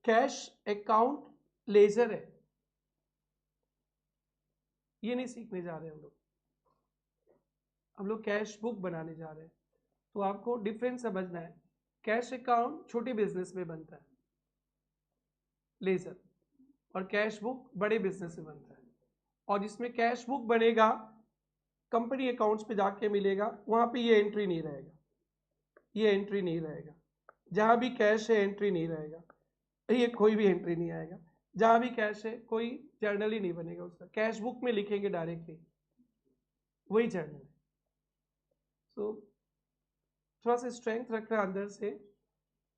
cash account ledger है, ये नहीं सीखने जा रहे हम लोग कैश बुक बनाने जा रहे हैं। तो आपको डिफरेंस समझना है। कैश अकाउंट छोटे बिजनेस में बनता है लेजर, और कैश बुक बड़े बिजनेस में बनता है। और जिसमें कैश बुक बनेगा कंपनी अकाउंट्स पे जाके मिलेगा, वहां पे ये एंट्री नहीं रहेगा, ये एंट्री नहीं रहेगा। जहां भी कैश है एंट्री नहीं रहेगा, ये कोई भी एंट्री नहीं आएगा। जहां भी कैश है कोई जर्नल ही नहीं बनेगा उसका, कैश बुक में लिखेंगे डायरेक्टली, वही जर्नल है। सो थोड़ा सा स्ट्रेंथ रखना अंदर से।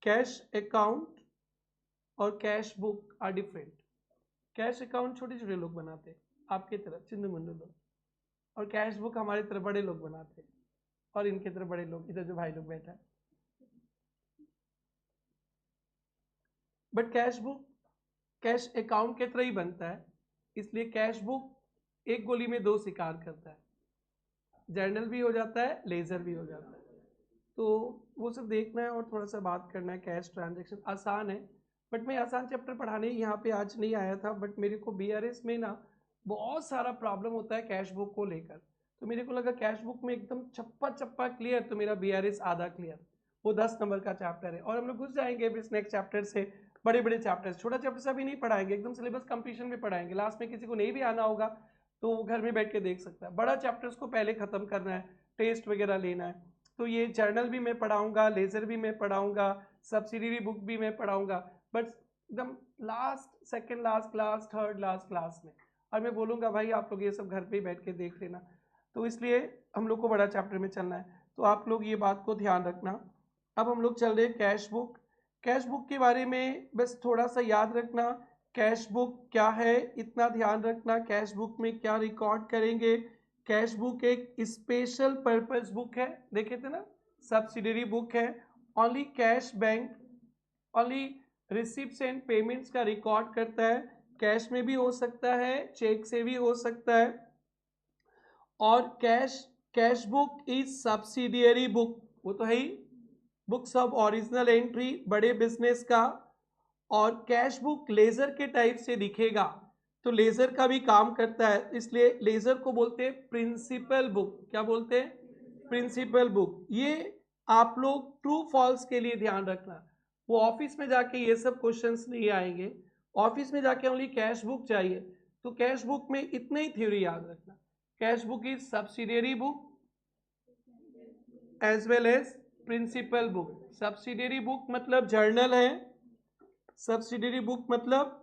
कैश अकाउंट और cash book are different. Cash account छोटे छोटे लोग बनाते हैं, आपकी तरह चिंदू मुंडू लोग, और कैश बुक हमारी तरह बड़े लोग बनाते हैं, और इनके तरह बड़े लोग, इधर जो भाई लोग बैठा है। But cash book cash account के तरह ही बनता है, इसलिए कैश बुक एक गोली में 2 शिकार करता है, जर्नल भी हो जाता है, लेजर भी हो जाता है। तो वो सब देखना है और थोड़ा सा बात करना है। कैश ट्रांजैक्शन आसान है, बट मैं आसान चैप्टर पढ़ाने यहाँ पे आज नहीं आया था, बट मेरे को बीआरएस में ना बहुत सारा प्रॉब्लम होता है कैश बुक को लेकर। तो मेरे को लगा कैश बुक में एकदम चप्पा चप्पा क्लियर, तो मेरा बीआरएस आधा क्लियर। वो 10 नंबर का चैप्टर है, और हम लोग घुस जाएंगे इस नेक्स्ट चैप्टर से बड़े बड़े चैप्टर्स। छोटा चैप्टर से अभी नहीं पढ़ाएंगे, एकदम सिलेबस कंप्लीशन में पढ़ाएंगे। लास्ट में किसी को नहीं भी आना होगा तो वो घर में बैठ के देख सकता है। बड़ा चैप्टर्स को पहले खत्म करना है, टेस्ट वगैरह लेना है। तो ये जर्नल भी मैं पढ़ाऊंगा, लेजर भी मैं पढ़ाऊंगा, सब्सिडियरी बुक भी मैं पढ़ाऊंगा, बट एकदम last, second last class, third last class में। और मैं बोलूँगा भाई आप लोग ये सब घर पे ही बैठ के देख लेना। तो इसलिए हम लोग को बड़ा चैप्टर में चलना है, तो आप लोग ये बात को ध्यान रखना। अब हम लोग चल रहे हैं कैश बुक। कैश बुक के बारे में बस थोड़ा सा याद रखना, कैश बुक क्या है इतना ध्यान रखना, कैश बुक में क्या रिकॉर्ड करेंगे। कैश बुक एक स्पेशल पर्पस बुक है, देखे थे ना, सब्सिडरी बुक है। Only cash bank, only receipts and payments का रिकॉर्ड करता है। कैश में भी हो सकता है, चेक से भी हो सकता है। और cash book is subsidiary book, वो तो है ही, बुक्स ऑफ ओरिजिनल एंट्री बड़े बिजनेस का। और कैश बुक लेजर के टाइप से दिखेगा, तो लेजर का भी काम करता है, इसलिए लेजर को बोलते हैं प्रिंसिपल बुक। क्या बोलते हैं? Principal book. ये आप लोग ट्रू फॉल्स के लिए ध्यान रखना, वो ऑफिस में जाके ये सब क्वेश्चंस नहीं आएंगे। ऑफिस में जाके ओनली कैश बुक चाहिए, तो कैश बुक में इतने ही थ्योरी याद रखना। Cash book is subsidiary book as well as principal book. Subsidiary book मतलब जर्नल है, सब्सिडियरी बुक मतलब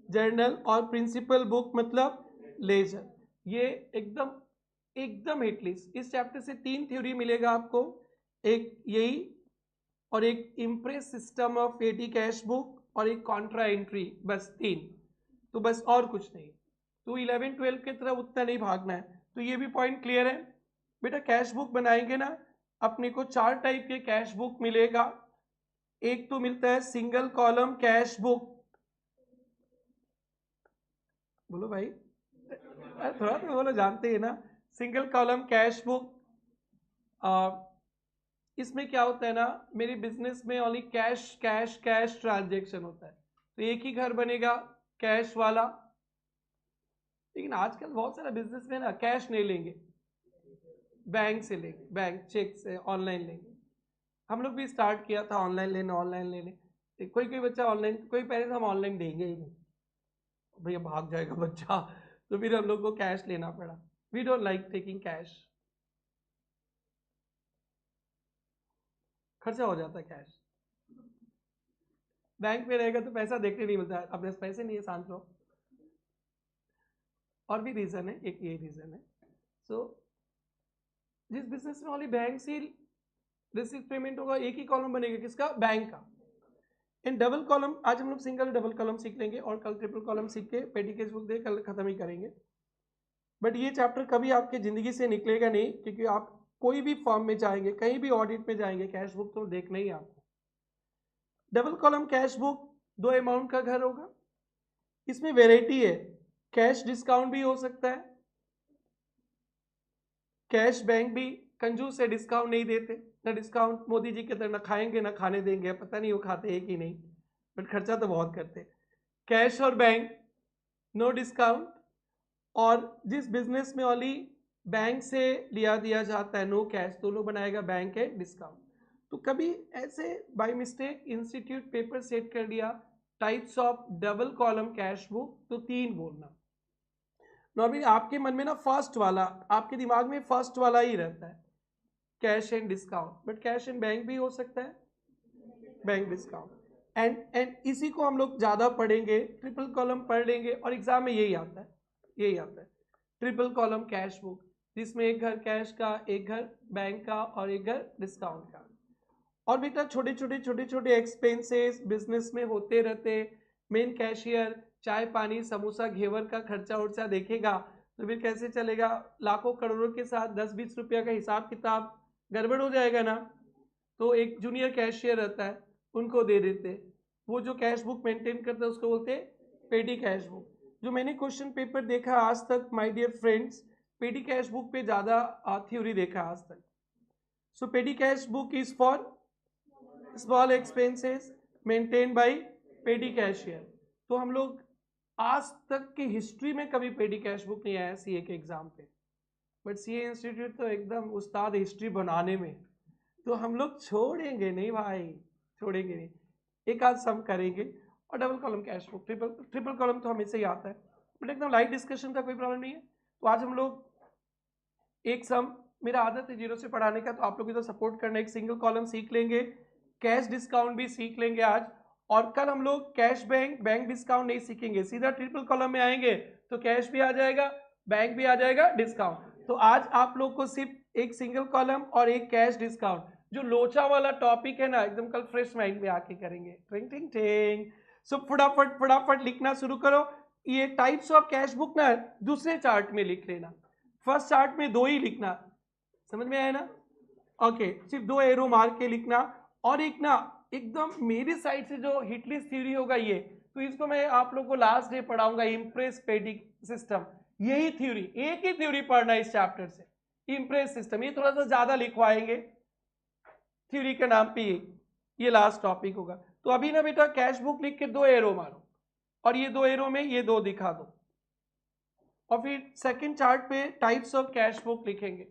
जर्नल, और प्रिंसिपल बुक मतलब लेजर। ये एकदम एकदम हिटलिस्ट। इस चैप्टर से 3 थ्योरी मिलेगा आपको, एक यही, और एक इम्प्रेस सिस्टम ऑफ पेटी कैश बुक, और एक कॉन्ट्रा एंट्री, बस 3। तो बस और कुछ नहीं। तो 11-12 की तरफ उतना नहीं भागना है। तो ये भी पॉइंट क्लियर है बेटा। कैश बुक बनाएंगे ना, अपने को 4 टाइप के कैश बुक मिलेगा। एक तो मिलता है सिंगल कॉलम कैश बुक, बोलो भाई, अरे थोड़ा तो बोलो, जानते हैं ना, सिंगल कॉलम कैश बुक। इसमें क्या होता है ना, मेरे बिजनेस में only cash cash cash transaction होता है, तो एक ही घर बनेगा कैश वाला। लेकिन आजकल बहुत सारा बिजनेस में ना कैश नहीं लेंगे, बैंक से लेंगे, बैंक चेक से, ऑनलाइन लेंगे। हम लोग भी स्टार्ट किया था ऑनलाइन लेने, ऑनलाइन लेने। कोई कोई बच्चा ऑनलाइन, कोई पेरेंट्स हम ऑनलाइन देंगे ही नहीं, भैया भाग जाएगा बच्चा, तो फिर हम लोग को कैश लेना पड़ा। We don't like taking cash, खर्चा हो जाता है कैश। बैंक में रहेगा तो पैसा देखने नहीं मिलता है, अपने पैसे नहीं है, शांत रहो। और भी रीजन है, एक ये रीजन है। सो जिस बिजनेस में ओनली बैंक से रिसीव पेमेंट होगा, एक ही कॉलम बनेगा, किसका? बैंक का। इन डबल कॉलम, आज हम लोग सिंगल डबल कॉलम सीख लेंगे, और कल ट्रिपल कॉलम सीख के पेटी केस बुक दे कल खत्म ही करेंगे। बट ये चैप्टर कभी आपके जिंदगी से निकलेगा नहीं, क्योंकि आप कोई भी फॉर्म में जाएंगे, कहीं भी ऑडिट में जाएंगे, कैश बुक तो देखना ही आपको। Double column cash book 2 amount का घर होगा। इसमें वेराइटी है, कैश डिस्काउंट भी हो सकता है, कैश बैंक भी कंजूस से डिस्काउंट नहीं देते ना, डिस्काउंट मोदी जी के तरह, ना खाएंगे ना खाने देंगे, पता नहीं वो खाते हैं कि नहीं, बट खर्चा तो बहुत करते। कैश और बैंक नो डिस्काउंट। और जिस बिजनेस में ओनली बैंक से लिया दिया जाता है, नो कैश, तो लोग बनाएगा बैंक है डिस्काउंट। तो कभी ऐसे by mistake institute paper set कर दिया types of double column cash book, तो 3 बोलना। नॉर्मली आपके मन में ना फर्स्ट वाला, आपके दिमाग में फर्स्ट वाला ही रहता है, cash and discount, but cash and bank भी हो सकता है, बैंक डिस्काउंट। एंड इसी को हम लोग ज़्यादा पढ़ेंगे, ट्रिपल कॉलम पढ़ लेंगे, और एग्जाम में यही आता है, यही आता है ट्रिपल कॉलम कैश बुक, जिसमें एक घर कैश का, एक घर बैंक का, और एक घर डिस्काउंट का। और बेटा छोटे छोटे एक्सपेंसेस बिजनेस में होते रहते। मेन कैशियर चाय पानी समोसा घेवर का खर्चा उर्चा देखेगा, तो फिर कैसे चलेगा? लाखों करोड़ों के साथ 10-20 रुपया का हिसाब किताब गड़बड़ हो जाएगा ना। तो एक जूनियर कैशियर रहता है, उनको दे देते, वो जो कैश बुक मेंटेन करता है उसको बोलते हैं पेटी कैश बुक। जो मैंने क्वेश्चन पेपर देखा आज तक my dear friends, petty cash book पे ज़्यादा थ्योरी देखा आज तक। So petty cash book is for small expenses maintain by petty cashier. तो हम लोग आज तक की हिस्ट्री में कभी पेटी कैश बुक नहीं आया सीए के एग्जाम पे, बट सीए इंस्टीट्यूट तो एकदम उस्ताद हिस्ट्री बनाने में, तो हम लोग छोड़ेंगे नहीं भाई, छोड़ेंगे नहीं, एक आध सम करेंगे। और double column cash book, triple column तो हमेशा ही आता है, बट एकदम लाइट डिस्कशन का कोई प्रॉब्लम नहीं है। तो आज हम लोग एक सम, मेरा आदत है जीरो से पढ़ाने का, तो आप लोग भी तो सपोर्ट करना, एक सिंगल कॉलम सीख लेंगे, कैश डिस्काउंट भी सीख लेंगे आज। और कल हम लोग कैश बैंक बैंक डिस्काउंट नहीं सीखेंगे, सीधा ट्रिपल कॉलम में आएंगे, तो कैश भी आ जाएगा, बैंक भी आ जाएगा, डिस्काउंट। तो आज आप लोग को सिर्फ एक सिंगल कॉलम और एक कैश डिस्काउंट, जो लोचा वाला टॉपिक है ना, एकदम कल फ्रेश माइंड में आके करेंगे। टिंग टिंग टिंग। सो फटाफट फटाफट लिखना शुरू करो। ये टाइप्स ऑफ कैश बुक ना दूसरे चार्ट में लिख लेना, फर्स्ट चार्ट में 2 ही लिखना। समझ में आया ना? ओके, सिर्फ 2 एरो मार के लिखना। और एक ना एकदम मेरी साइड से जो हिटलिस्ट थ्योरी होगा ये, तो इसको मैं आप लोग को लास्ट डे पढ़ाऊंगा, इम्प्रेस पेडिक सिस्टम। यही थ्योरी, एक ही थ्योरी पढ़ना इस चैप्टर से, इम्प्रेस सिस्टम। ये थोड़ा सा ज्यादा लिखवाएंगे थ्योरी के नाम पे, ये लास्ट टॉपिक होगा। तो अभी ना बेटा कैश बुक लिख के 2 एरो मारो, और ये 2 एरो में ये 2 दिखा दो, और फिर सेकंड चार्ट पे टाइप्स ऑफ कैश बुक लिखेंगे।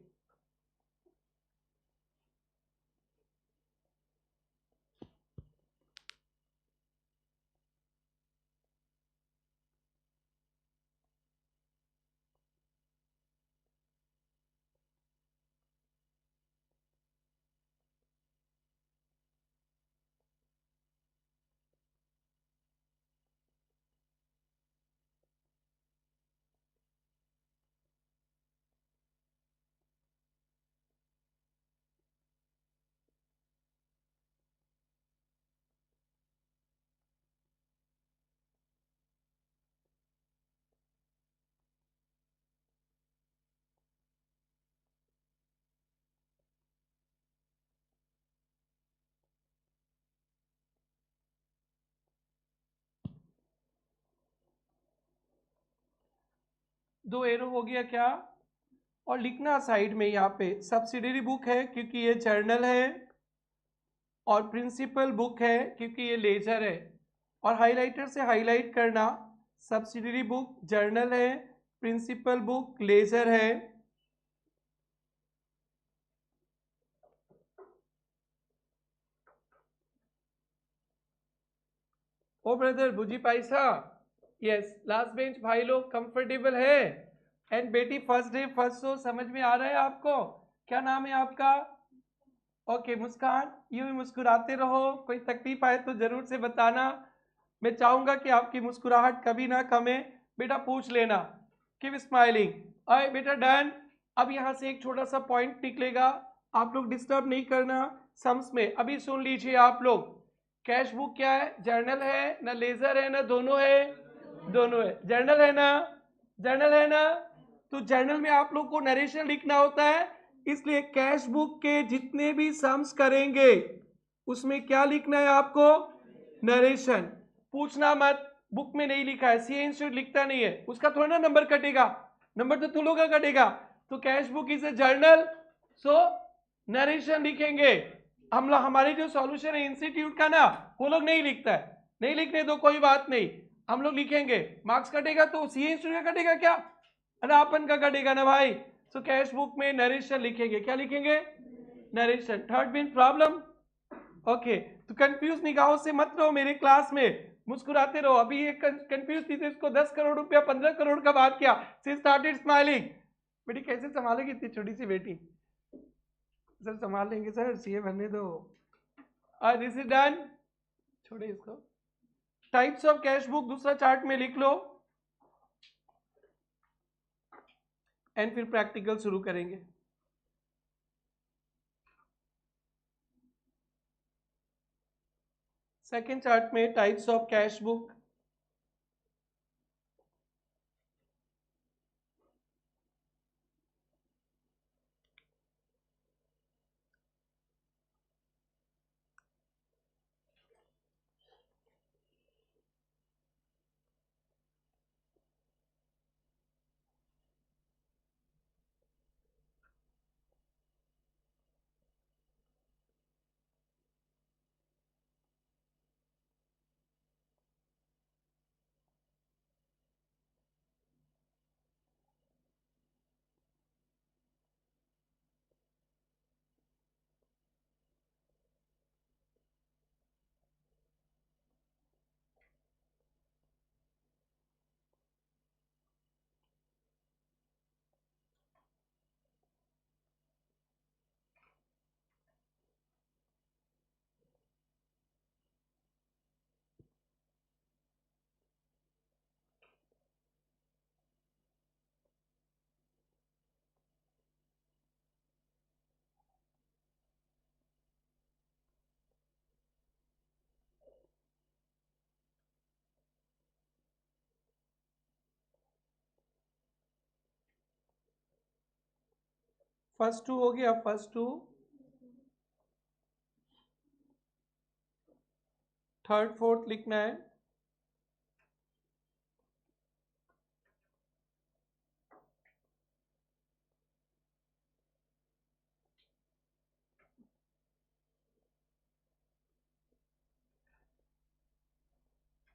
दो एरो हो गया क्या? और लिखना साइड में यहाँ पे सब्सिडरी बुक है क्योंकि ये जर्नल है, और प्रिंसिपल बुक है क्योंकि ये लेजर है। और हाइलाइटर से हाईलाइट करना, सब्सिडरी बुक जर्नल है, प्रिंसिपल बुक लेजर है। ओ ब्रदर बुझी पाइसा, यस लास्ट बेंच भाई लोग कंफर्टेबल है? एंड बेटी फर्स्ट डे फर्स्ट शो समझ में आ रहा है आपको? क्या नाम है आपका? ओके मुस्कान, यूं ही मुस्कुराते रहो, कोई तकलीफ आए तो जरूर से बताना। मैं चाहूंगा कि आपकी मुस्कुराहट कभी ना कमे। बेटा पूछ लेना, कीप स्माइलिंग। अरे बेटा डन। अब यहाँ से एक छोटा सा पॉइंट निकलेगा, आप लोग डिस्टर्ब नहीं करना सम्स में। अभी सुन लीजिए आप लोग, कैश बुक क्या है? जर्नल है ना, लेजर है ना, दोनों है? दोनों है। जर्नल है ना? जर्नल है ना? तो जर्नल में आप लोग को नरेशन लिखना होता है, इसलिए कैश बुक के जितने भी सम्स करेंगे उसमें क्या लिखना है आपको? नरेशन। पूछना मत, बुक में नहीं लिखा है, सी इंस्टीट्यूट लिखता नहीं है, उसका थोड़ा ना नंबर कटेगा, नंबर तो तुम लोग का कटेगा। तो cash book is a journal, so narration लिखेंगे हम लोग। हमारे जो सॉल्यूशन है इंस्टीट्यूट का ना, वो लोग नहीं लिखता है, नहीं लिखने दो कोई बात नहीं, हम लोग लिखेंगे। मार्क्स कटेगा तो सी इंस्टीट्यूट का कटेगा क्या? अरे अपन का कटेगा ना भाई। सो कैश बुक में नरेशन लिखेंगे। क्या लिखेंगे? Narration. Third mean problem. Okay, तो कंफ्यूज निगाहों से मत रहो मेरे क्लास में, मुस्कुराते रहो। अभी ये कंफ्यूज थी तो इसको 10 करोड़ रुपया 15 करोड़ का बात किया, सी स्टार्टेड स्माइलिंग। बेटी कैसे संभालेगी इतनी छोटी सी बेटी? सर संभाल लेंगे सर, सीए बनने दो। दिस इज डन, छोड़े इसको। टाइप्स ऑफ कैश बुक दूसरा चार्ट में लिख लो, एंड फिर प्रैक्टिकल शुरू करेंगे। सेकेंड चार्ट में types of cash book, first two हो गया, फर्स्ट टू, थर्ड फोर्थ लिखना है।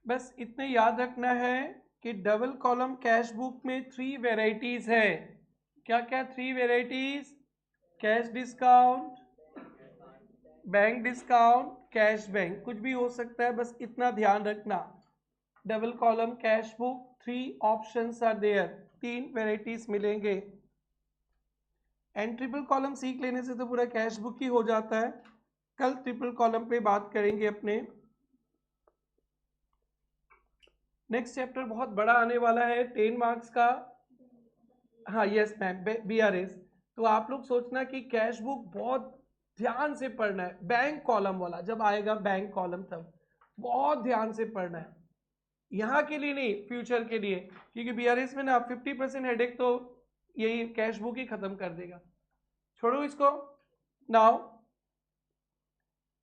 बस इतने याद रखना है कि डबल कॉलम कैश बुक में 3 वेराइटीज है। क्या क्या 3 varieties? Cash discount, bank discount, cash bank, कुछ भी हो सकता है, बस इतना ध्यान रखना। Double column cash book 3 options are there, 3 varieties मिलेंगे। एंड ट्रिपल कॉलम सीख लेने से तो पूरा कैश बुक ही हो जाता है। कल ट्रिपल कॉलम पे बात करेंगे अपने। नेक्स्ट चैप्टर बहुत बड़ा आने वाला है, 10 मार्क्स का। हाँ यस मैम, BRS। तो आप लोग सोचना कि कैश बुक बहुत ध्यान से पढ़ना है। बैंक कॉलम वाला जब आएगा, बैंक कॉलम, तब बहुत ध्यान से पढ़ना है। यहाँ के लिए नहीं, फ्यूचर के लिए, क्योंकि BRS में ना 50% हेडेक तो यही कैश बुक ही खत्म कर देगा। छोड़ो इसको। नाउ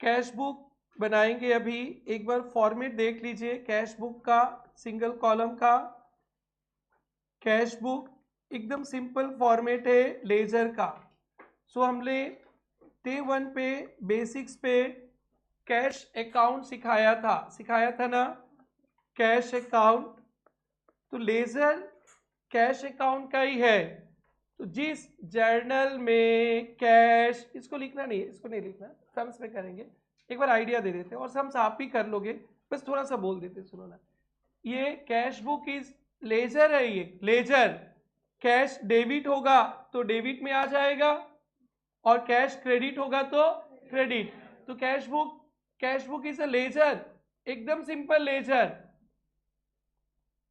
कैश बुक बनाएंगे अभी। एक बार फॉर्मेट देख लीजिए कैश बुक का, सिंगल कॉलम का। कैश बुक एकदम सिंपल फॉर्मेट है लेजर का। सो हमने डे 1 पे बेसिक्स पे कैश अकाउंट सिखाया था ना, कैश अकाउंट। तो लेजर कैश अकाउंट का ही है। तो जिस जर्नल में कैश, इसको लिखना नहीं, इसको नहीं लिखना, सम्स में करेंगे। एक बार आइडिया दे देते हैं और सम्स आप ही कर लोगे, बस थोड़ा सा बोल देते, सुनो ना। ये कैश बुक इज लेजर है, ये लेजर। कैश डेबिट होगा तो डेबिट में आ जाएगा, और कैश क्रेडिट होगा तो क्रेडिट। तो cash book is a ledger, एकदम सिंपल लेजर।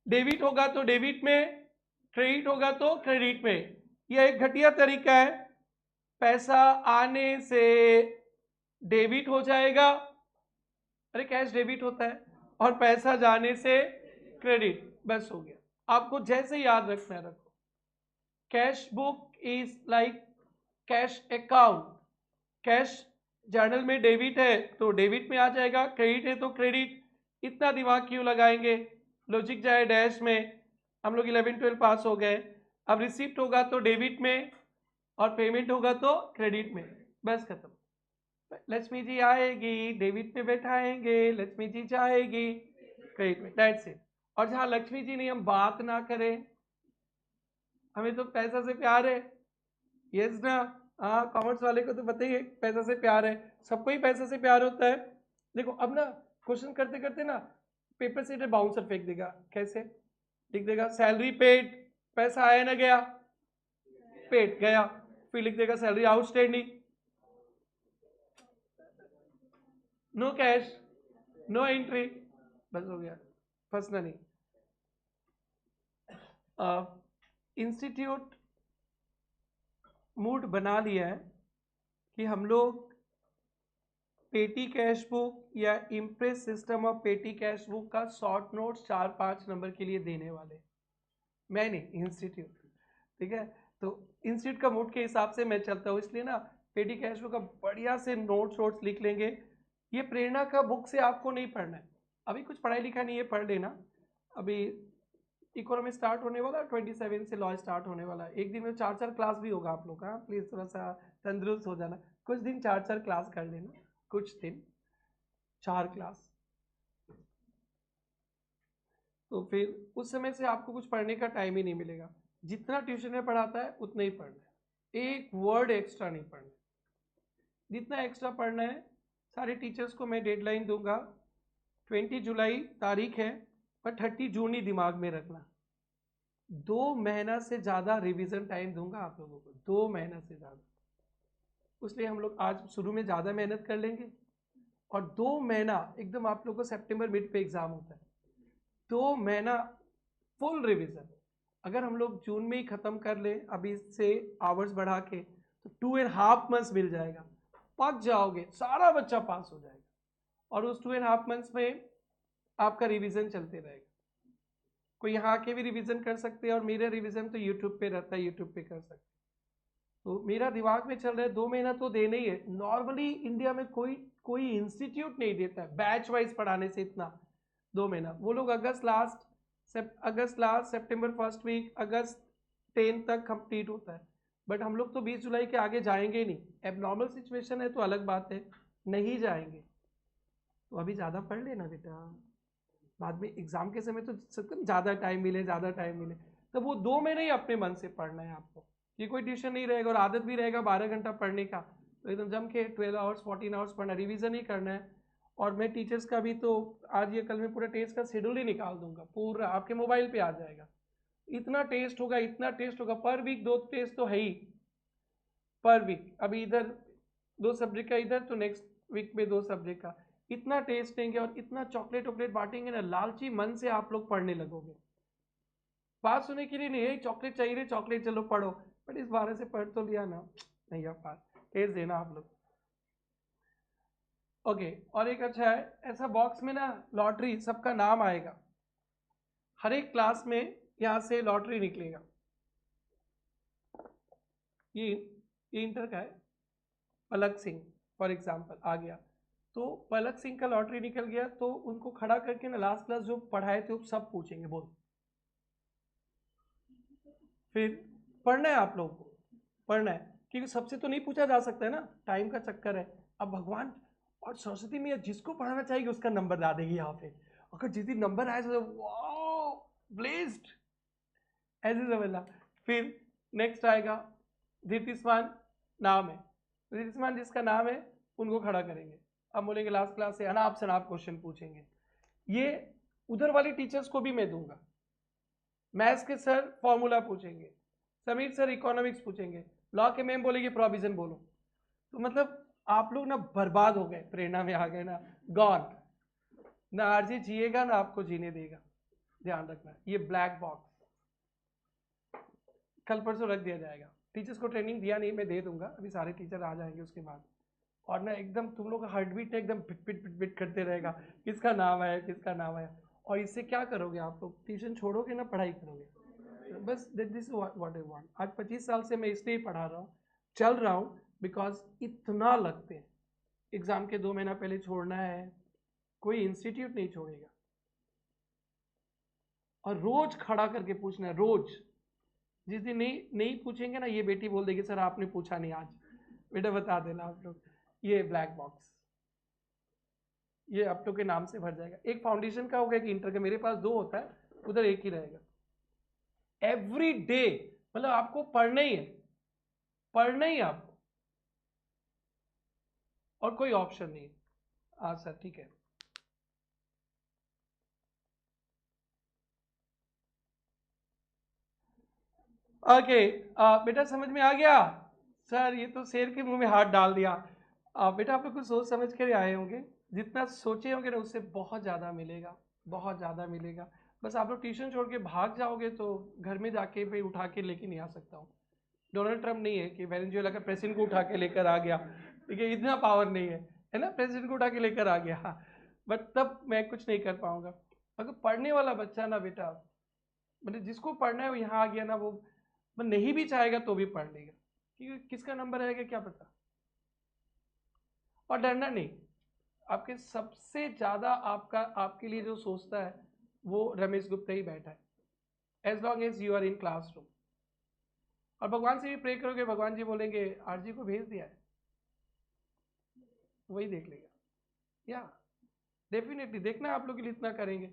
डेबिट होगा तो डेबिट में, क्रेडिट होगा तो क्रेडिट में। यह एक घटिया तरीका है। पैसा आने से डेबिट हो जाएगा, अरे कैश डेबिट होता है, और पैसा जाने से क्रेडिट, बस हो गया। आपको जैसे याद रखना है रखो। Cash book is like cash account. Cash journal में डेबिट है तो डेबिट में आ जाएगा, क्रेडिट है तो क्रेडिट। इतना दिमाग क्यों लगाएंगे, लॉजिक जाए डैश में। हम लोग 11-12 पास हो गए। अब रिसिप्ट होगा तो डेबिट में, और पेमेंट होगा तो क्रेडिट में, बस खत्म। लक्ष्मी जी आएगी, डेबिट में बैठाएंगे, लक्ष्मी जी जाएगी क्रेडिट में, दैट्स इट। और जहां लक्ष्मी जी नहीं हम बात ना करें, हमें तो पैसा से प्यार है, यस ना। हाँ, कॉमर्स वाले को तो पता ही है पैसा से प्यार है, सबको ही पैसा से प्यार होता है। देखो अब ना क्वेश्चन करते करते ना पेपर से बाउंसर फेंक देगा। कैसे लिख देगा? सैलरी पेड, पैसा आया ना गया, पेड गया। फिर लिख देगा salary outstanding, no cash, no entry, बस हो गया, फंसना नहीं। इंस्टीट्यूट मूड बना लिया है कि हम लोग पेटी कैश बुक या इम्प्रेस सिस्टम ऑफ पेटी कैश बुक का शॉर्ट नोट्स 4-5 नंबर के लिए देने वाले। मैं नहीं, इंस्टीट्यूट, ठीक है। तो इंस्टीट्यूट का मूड के हिसाब से मैं चलता हूँ, इसलिए ना पेटी कैश बुक का बढ़िया से नोट्स लिख लेंगे। ये प्रेरणा का बुक से आपको नहीं पढ़ना है, अभी कुछ पढ़ाई लिखा नहीं है, पढ़ लेना। अभी इकोनॉमी स्टार्ट होने वाला, 27 से लॉ स्टार्ट होने वाला है। एक दिन में 4-4 क्लास भी होगा आप लोग का, प्लीज थोड़ा सा तंदुरुस्त हो जाना। कुछ दिन 4-4 क्लास कर लेना, कुछ दिन 4 क्लास। तो फिर उस समय से आपको कुछ पढ़ने का टाइम ही नहीं मिलेगा। जितना ट्यूशन में पढ़ाता है उतना ही पढ़ना है, एक वर्ड एक्स्ट्रा नहीं पढ़ना। जितना एक्स्ट्रा पढ़ना है, सारे टीचर्स को मैं डेडलाइन दूंगा, 20 जुलाई तारीख है, पर 30 जून ही दिमाग में रखना। 2 महीना से ज़्यादा रिवीजन टाइम दूंगा आप लोगों को, 2 महीना से ज़्यादा। इसलिए हम लोग आज शुरू में ज़्यादा मेहनत कर लेंगे, और 2 महीना एकदम, आप लोगों को सितंबर मिड पे एग्जाम होता है, 2 महीना फुल रिवीजन। अगर हम लोग जून में ही खत्म कर ले अभी से आवर्स बढ़ा के, तो 2.5 मंथ्स मिल जाएगा, पक जाओगे, सारा बच्चा पास हो जाएगा। और उस 2.5 मंथ्स में आपका रिवीजन चलते रहेगा। कोई यहाँ आके भी रिवीजन कर सकते हैं, और मेरा रिवीजन तो यूट्यूब पे रहता है, यूट्यूब पे कर सकते हैं। तो मेरा दिमाग में चल रहा है 2 महीना तो देना ही है। नॉर्मली इंडिया में कोई इंस्टीट्यूट नहीं देता है बैच वाइज पढ़ाने से इतना 2 महीना। वो लोग अगस्त लास्ट सितंबर फर्स्ट वीक, अगस्त 10 तक कंप्लीट होता है। बट हम लोग तो 20 जुलाई के आगे जाएंगे ही नहीं। एबनॉर्मल सिचुएशन है तो अलग बात है, नहीं जाएंगे। तो अभी ज़्यादा पढ़ लेना बेटा, बाद में एग्जाम के समय तो ज़्यादा टाइम मिले तब वो 2 महीने ही अपने मन से पढ़ना है आपको। ये कोई ट्यूशन नहीं रहेगा और आदत भी रहेगा 12 घंटा पढ़ने का, तो एकदम जम के 12 आवर्स 14 आवर्स पढ़ना, रिवीजन ही करना है। और मैं टीचर्स का भी तो आज ये कल में पूरा टेस्ट का शेड्यूल ही निकाल दूंगा, पूरा आपके मोबाइल पे आ जाएगा। इतना टेस्ट होगा पर वीक, 2 टेस्ट तो है ही पर वीक। अभी इधर 2 सब्जेक्ट का इधर, तो नेक्स्ट वीक में 2 सब्जेक्ट का। इतना टेस्ट देंगे और इतना चॉकलेट वॉकलेट बांटेंगे ना, लालची मन से आप लोग पढ़ने लगोगे। पास होने के लिए नहीं, चॉकलेट चाहिए, चॉकलेट चलो पढ़ो, बट इस 12 से पढ़ तो लिया ना, नहीं अब पास टेस्ट देना आप लोग। ओके, और एक अच्छा है, ऐसा बॉक्स में ना लॉटरी सबका नाम आएगा, हर एक क्लास में यहाँ से लॉटरी निकलेगा। ये इंटर का है, पलक सिंह फॉर एग्जाम्पल आ गया, तो पलक सिंह का लॉटरी निकल गया, तो उनको खड़ा करके ना लास्ट क्लास जो पढ़ाए थे वो सब पूछेंगे, बोल। फिर पढ़ना है आप लोगों को, पढ़ना है, क्योंकि सबसे तो नहीं पूछा जा सकता है ना, टाइम का चक्कर है। अब भगवान और सरस्वती मैया जिसको पढ़ाना चाहेगी उसका नंबर ला देगी यहाँ पे। अगर जिस दिन नंबर आए तो वाओ ब्लेस्ड, ऐसे समझना। फिर नेक्स्ट आएगा धीतिस्मान, नाम है, धीतिस्मान जिसका नाम है उनको खड़ा करेंगे। अब बोलेंगे लास्ट क्लास से अनाप शनाप क्वेश्चन पूछेंगे। ये उधर वाले टीचर्स को भी मैं दूंगा। मैथ्स के सर फॉर्मूला पूछेंगे, समीर सर इकोनॉमिक्स पूछेंगे, लॉ के मैम बोलेंगे प्रोविजन बोलो। तो मतलब आप लोग ना बर्बाद हो गए, प्रेरणा में आ गए ना, गॉन। ना आरजी जिएगा ना आपको जीने देगा, ध्यान रखना। ये ब्लैक बॉक्स कल परसों रख दिया जाएगा। टीचर्स को ट्रेनिंग दिया नहीं, मैं दे दूंगा, अभी सारे टीचर आ जाएंगे उसके बाद। और ना एकदम तुम लोग का हार्ट बीट एकदम पिट पिट पिट पिट करते रहेगा, किसका नाम आया किसका नाम आया। और इससे क्या करोगे आप लोग, ट्यूशन छोड़ोगे ना पढ़ाई करोगे, बस दिस व्हाट आई वांट। आज 25 साल से मैं इसलिए पढ़ा रहा हूँ, चल रहा हूँ, बिकॉज इतना लगते हैं। एग्जाम के 2 महीना पहले छोड़ना है, कोई इंस्टीट्यूट नहीं छोड़ेगा। और रोज खड़ा करके पूछना है, रोज। जिस दिन नहीं पूछेंगे ना, ये बेटी बोल देगी सर आपने पूछा नहीं आज, बेटा बता देना आप लोग। ये ब्लैक बॉक्स, ये आप लोग के नाम से भर जाएगा। एक फाउंडेशन का होगा, एक इंटर का, मेरे पास 2 होता है, उधर एक ही रहेगा। एवरी डे, मतलब आपको पढ़ना ही है, पढ़ना ही आपको, और कोई ऑप्शन नहीं। हाँ सर ठीक है। ओके बेटा समझ में आ गया। सर ये तो शेर के मुंह में हाथ डाल दिया। बेटा आप लोग कुछ सोच समझ कर आए होंगे, जितना सोचे होंगे ना उससे बहुत ज़्यादा मिलेगा, बहुत ज़्यादा मिलेगा। बस आप लोग ट्यूशन छोड़ के भाग जाओगे तो घर में जाके भाई उठा के लेके नहीं आ सकता हूँ। डोनाल्ड ट्रम्प नहीं है कि वेनेजुएला का प्रेसिडेंट को उठा के लेकर आ गया, ठीक है, इतना पावर नहीं है ना, प्रेसिडेंट को उठा के लेकर आ गया, बट तब मैं कुछ नहीं कर पाऊंगा। अगर पढ़ने वाला बच्चा ना बेटा, मतलब जिसको पढ़ना है वो यहाँ आ गया ना, वो नहीं भी चाहेगा तो भी पढ़ लेगा, क्योंकि किसका नंबर आएगा क्या पता। और डरना नहीं, आपके सबसे ज्यादा आपके लिए जो सोचता है वो रमेश गुप्ता ही बैठा है, as long as you are in classroom. और भगवान से भी प्रे करोगे, भगवान जी बोलेंगे आरजी को भेज दिया है, वही देख लेगा। या डेफिनेटली देखना, आप लोग के लिए इतना करेंगे,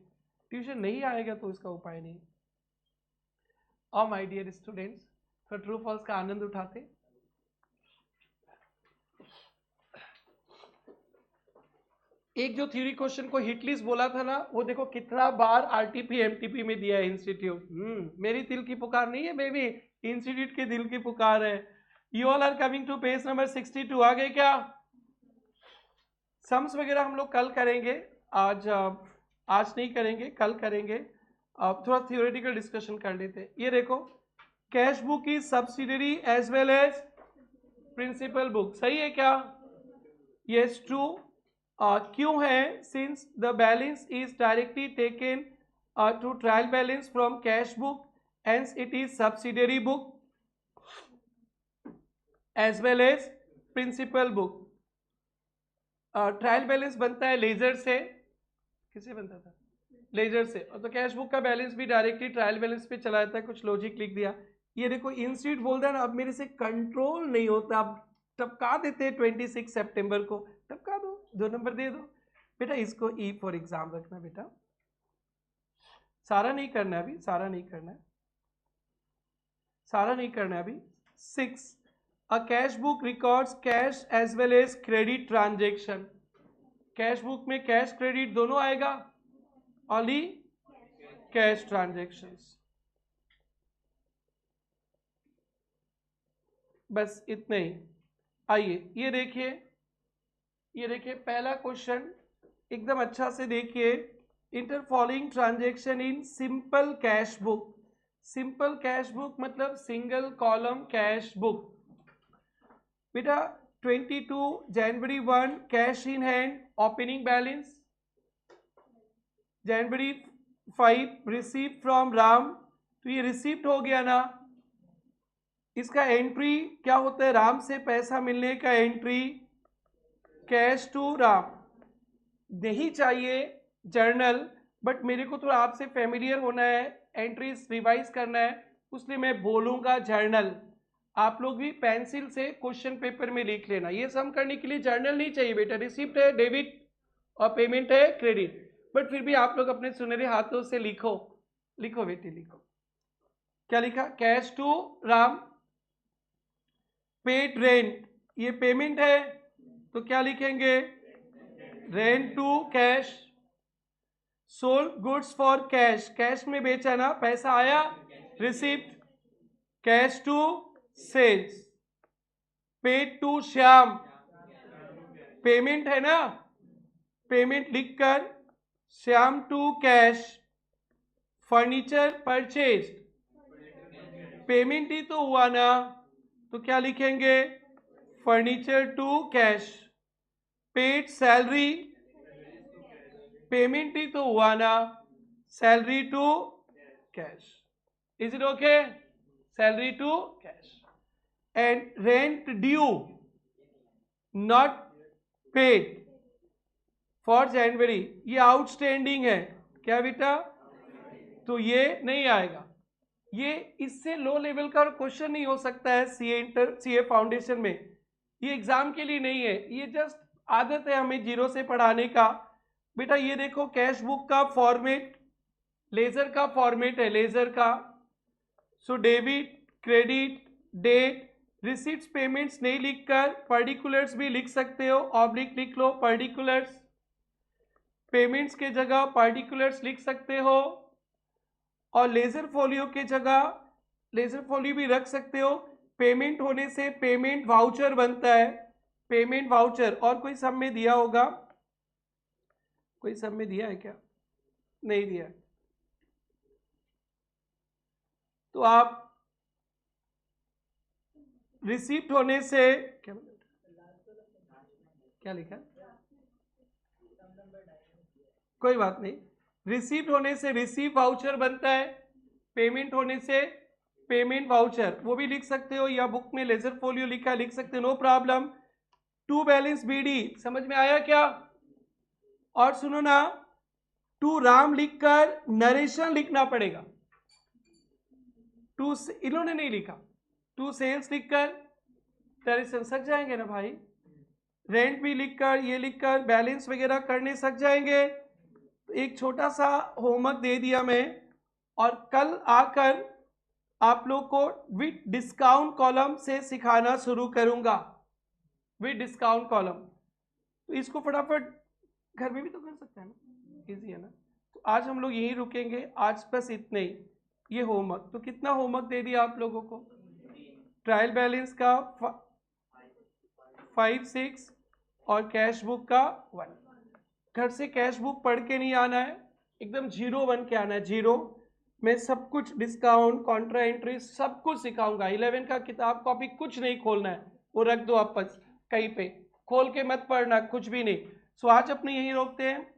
ट्यूशन नहीं आएगा तो इसका उपाय नहीं। और माय डियर स्टूडेंट्स, तो ट्रू फॉल्स का आनंद उठाते। एक जो थ्योरी क्वेश्चन को हिट लिस्ट बोला था ना, वो देखो कितना बार आरटीपी एमटीपी में दिया है इंस्टीट्यूट। मेरी दिल की पुकार नहीं है बेबी, इंस्टीट्यूट की दिल की पुकार है। You all are coming to page number 62। आ गए क्या? सम्स वगैरह हम लोग कल करेंगे, आज नहीं करेंगे, कल करेंगे। थोड़ा थियोरेटिकल डिस्कशन कर लेते हैं। ये देखो, cash book is subsidiary as well as principal book, सही है क्या? Yes true. क्यों है? Since the balance is directly taken to trial balance from cash book, hence it is subsidiary book. As well as principal book. Trial balance बनता है laser से, किसे बनता था? लेजर से। और तो कैश बुक का बैलेंस भी डायरेक्टली ट्रायल बैलेंस पे चला जाता है, कुछ लॉजिक लिख दिया। ये देखो इंस्टीट्यूट बोल रहा है ना, अब मेरे से कंट्रोल नहीं होता, अब टपका देते हैं 26 सितंबर को, टपका दो, 2 नंबर दे दो बेटा। इसको ई फॉर एग्जाम रखना बेटा, सारा नहीं करना है अभी, सारा नहीं करना है, सारा नहीं करना है अभी। 6, a cash book records cash as well as credit transaction. Cash book में कैश क्रेडिट दोनों आएगा, ओनली कैश ट्रांजेक्शंस। बस इतने ही। आइए ये देखिए, ये देखिए पहला क्वेश्चन एकदम अच्छा से देखिए। Inter following transaction in simple cash book. Simple cash book मतलब सिंगल कॉलम कैश बुक। बेटा 22 जनवरी 1 cash in hand opening balance. January 5 receive from Ram, तो ये रिसीप्ट हो गया ना। इसका एंट्री क्या होता है? राम से पैसा मिलने का एंट्री कैश टू राम। नहीं चाहिए जर्नल, बट मेरे को थोड़ा आपसे फेमिलियर होना है, एंट्रीज रिवाइज करना है, उसलिए मैं बोलूंगा जर्नल। आप लोग भी पेंसिल से क्वेश्चन पेपर में लिख लेना। ये सम करने के लिए जर्नल नहीं चाहिए बेटा, रिसिप्ट है डेबिट और पेमेंट है क्रेडिट, बट फिर भी आप लोग अपने सुनहरे हाथों से लिखो, लिखो बेटे लिखो। क्या लिखा? Cash to Ram. Paid rent, ये पेमेंट है तो क्या लिखेंगे? Rent to cash. Sold goods for cash, cash में बेचा ना, पैसा आया, receipt. Cash to sales. Paid to Shyam, payment है ना, पेमेंट लिखकर Shyam to cash. Furniture purchase, payment ही तो हुआ ना, तो क्या लिखेंगे? Furniture to cash. Paid salary, payment ही तो हुआ ना, salary to cash. Is it okay? Salary to cash. And rent due not paid for January, ये आउटस्टैंडिंग है क्या बेटा? तो ये नहीं आएगा। ये इससे लो लेवल का क्वेश्चन नहीं हो सकता है सीए फाउंडेशन में। ये एग्जाम के लिए नहीं है, ये जस्ट आदत है हमें जीरो से पढ़ाने का। बेटा ये देखो कैश बुक का फॉर्मेट लेजर का फॉर्मेट है, लेजर का। So debit credit date receipts payments नहीं लिखकर पर्टिकुलर्स भी लिख सकते हो, ऑब्लिक लिख लो पर्टिकुलर्स। पेमेंट्स के जगह पर्टिकुलर्स लिख सकते हो, और लेजर फोलियो के जगह लेजर फोलियो भी रख सकते हो। पेमेंट होने से पेमेंट वाउचर बनता है, पेमेंट वाउचर। और कोई सब में दिया होगा, कोई सब में दिया है क्या? नहीं दिया। तो आप रिसीप्ट होने से क्या लिखा? कोई बात नहीं। रिसीप्ट होने से रिसीव वाउचर बनता है, पेमेंट होने से पेमेंट वाउचर, वो भी लिख सकते हो, या बुक में लेजर फोलियो लिखा लिख सकते हो, no problem. To balance BD समझ में आया क्या? और सुनो ना, टू राम लिखकर नरेशन लिखना पड़ेगा। टू इन्होंने नहीं लिखा, टू सेल्स लिखकर नरेशन सक जाएंगे ना भाई। रेंट भी लिखकर ये लिखकर बैलेंस वगैरह करने सक जाएंगे। एक छोटा सा होमवर्क दे दिया मैं, और कल आकर आप लोग को विद डिस्काउंट कॉलम से सिखाना शुरू करूंगा, विद डिस्काउंट कॉलम। तो इसको फटाफट घर में भी तो कर सकते हैं ना, इजी है ना। तो आज हम लोग यहीं रुकेंगे, आज बस इतने ही। ये होमवर्क, तो कितना होमवर्क दे दिया आप लोगों को? ट्रायल बैलेंस का 5, 6 और कैश बुक का 1। घर से कैश बुक पढ़ के नहीं आना है, एकदम 0 बन के आना है, 0। मैं सब कुछ डिस्काउंट कॉन्ट्रा एंट्री सब कुछ सिखाऊंगा। 11 का किताब कॉपी कुछ नहीं खोलना है, वो रख दो आप कहीं पे, खोल के मत पढ़ना कुछ भी नहीं। सो आज अपने यहीं रोकते हैं।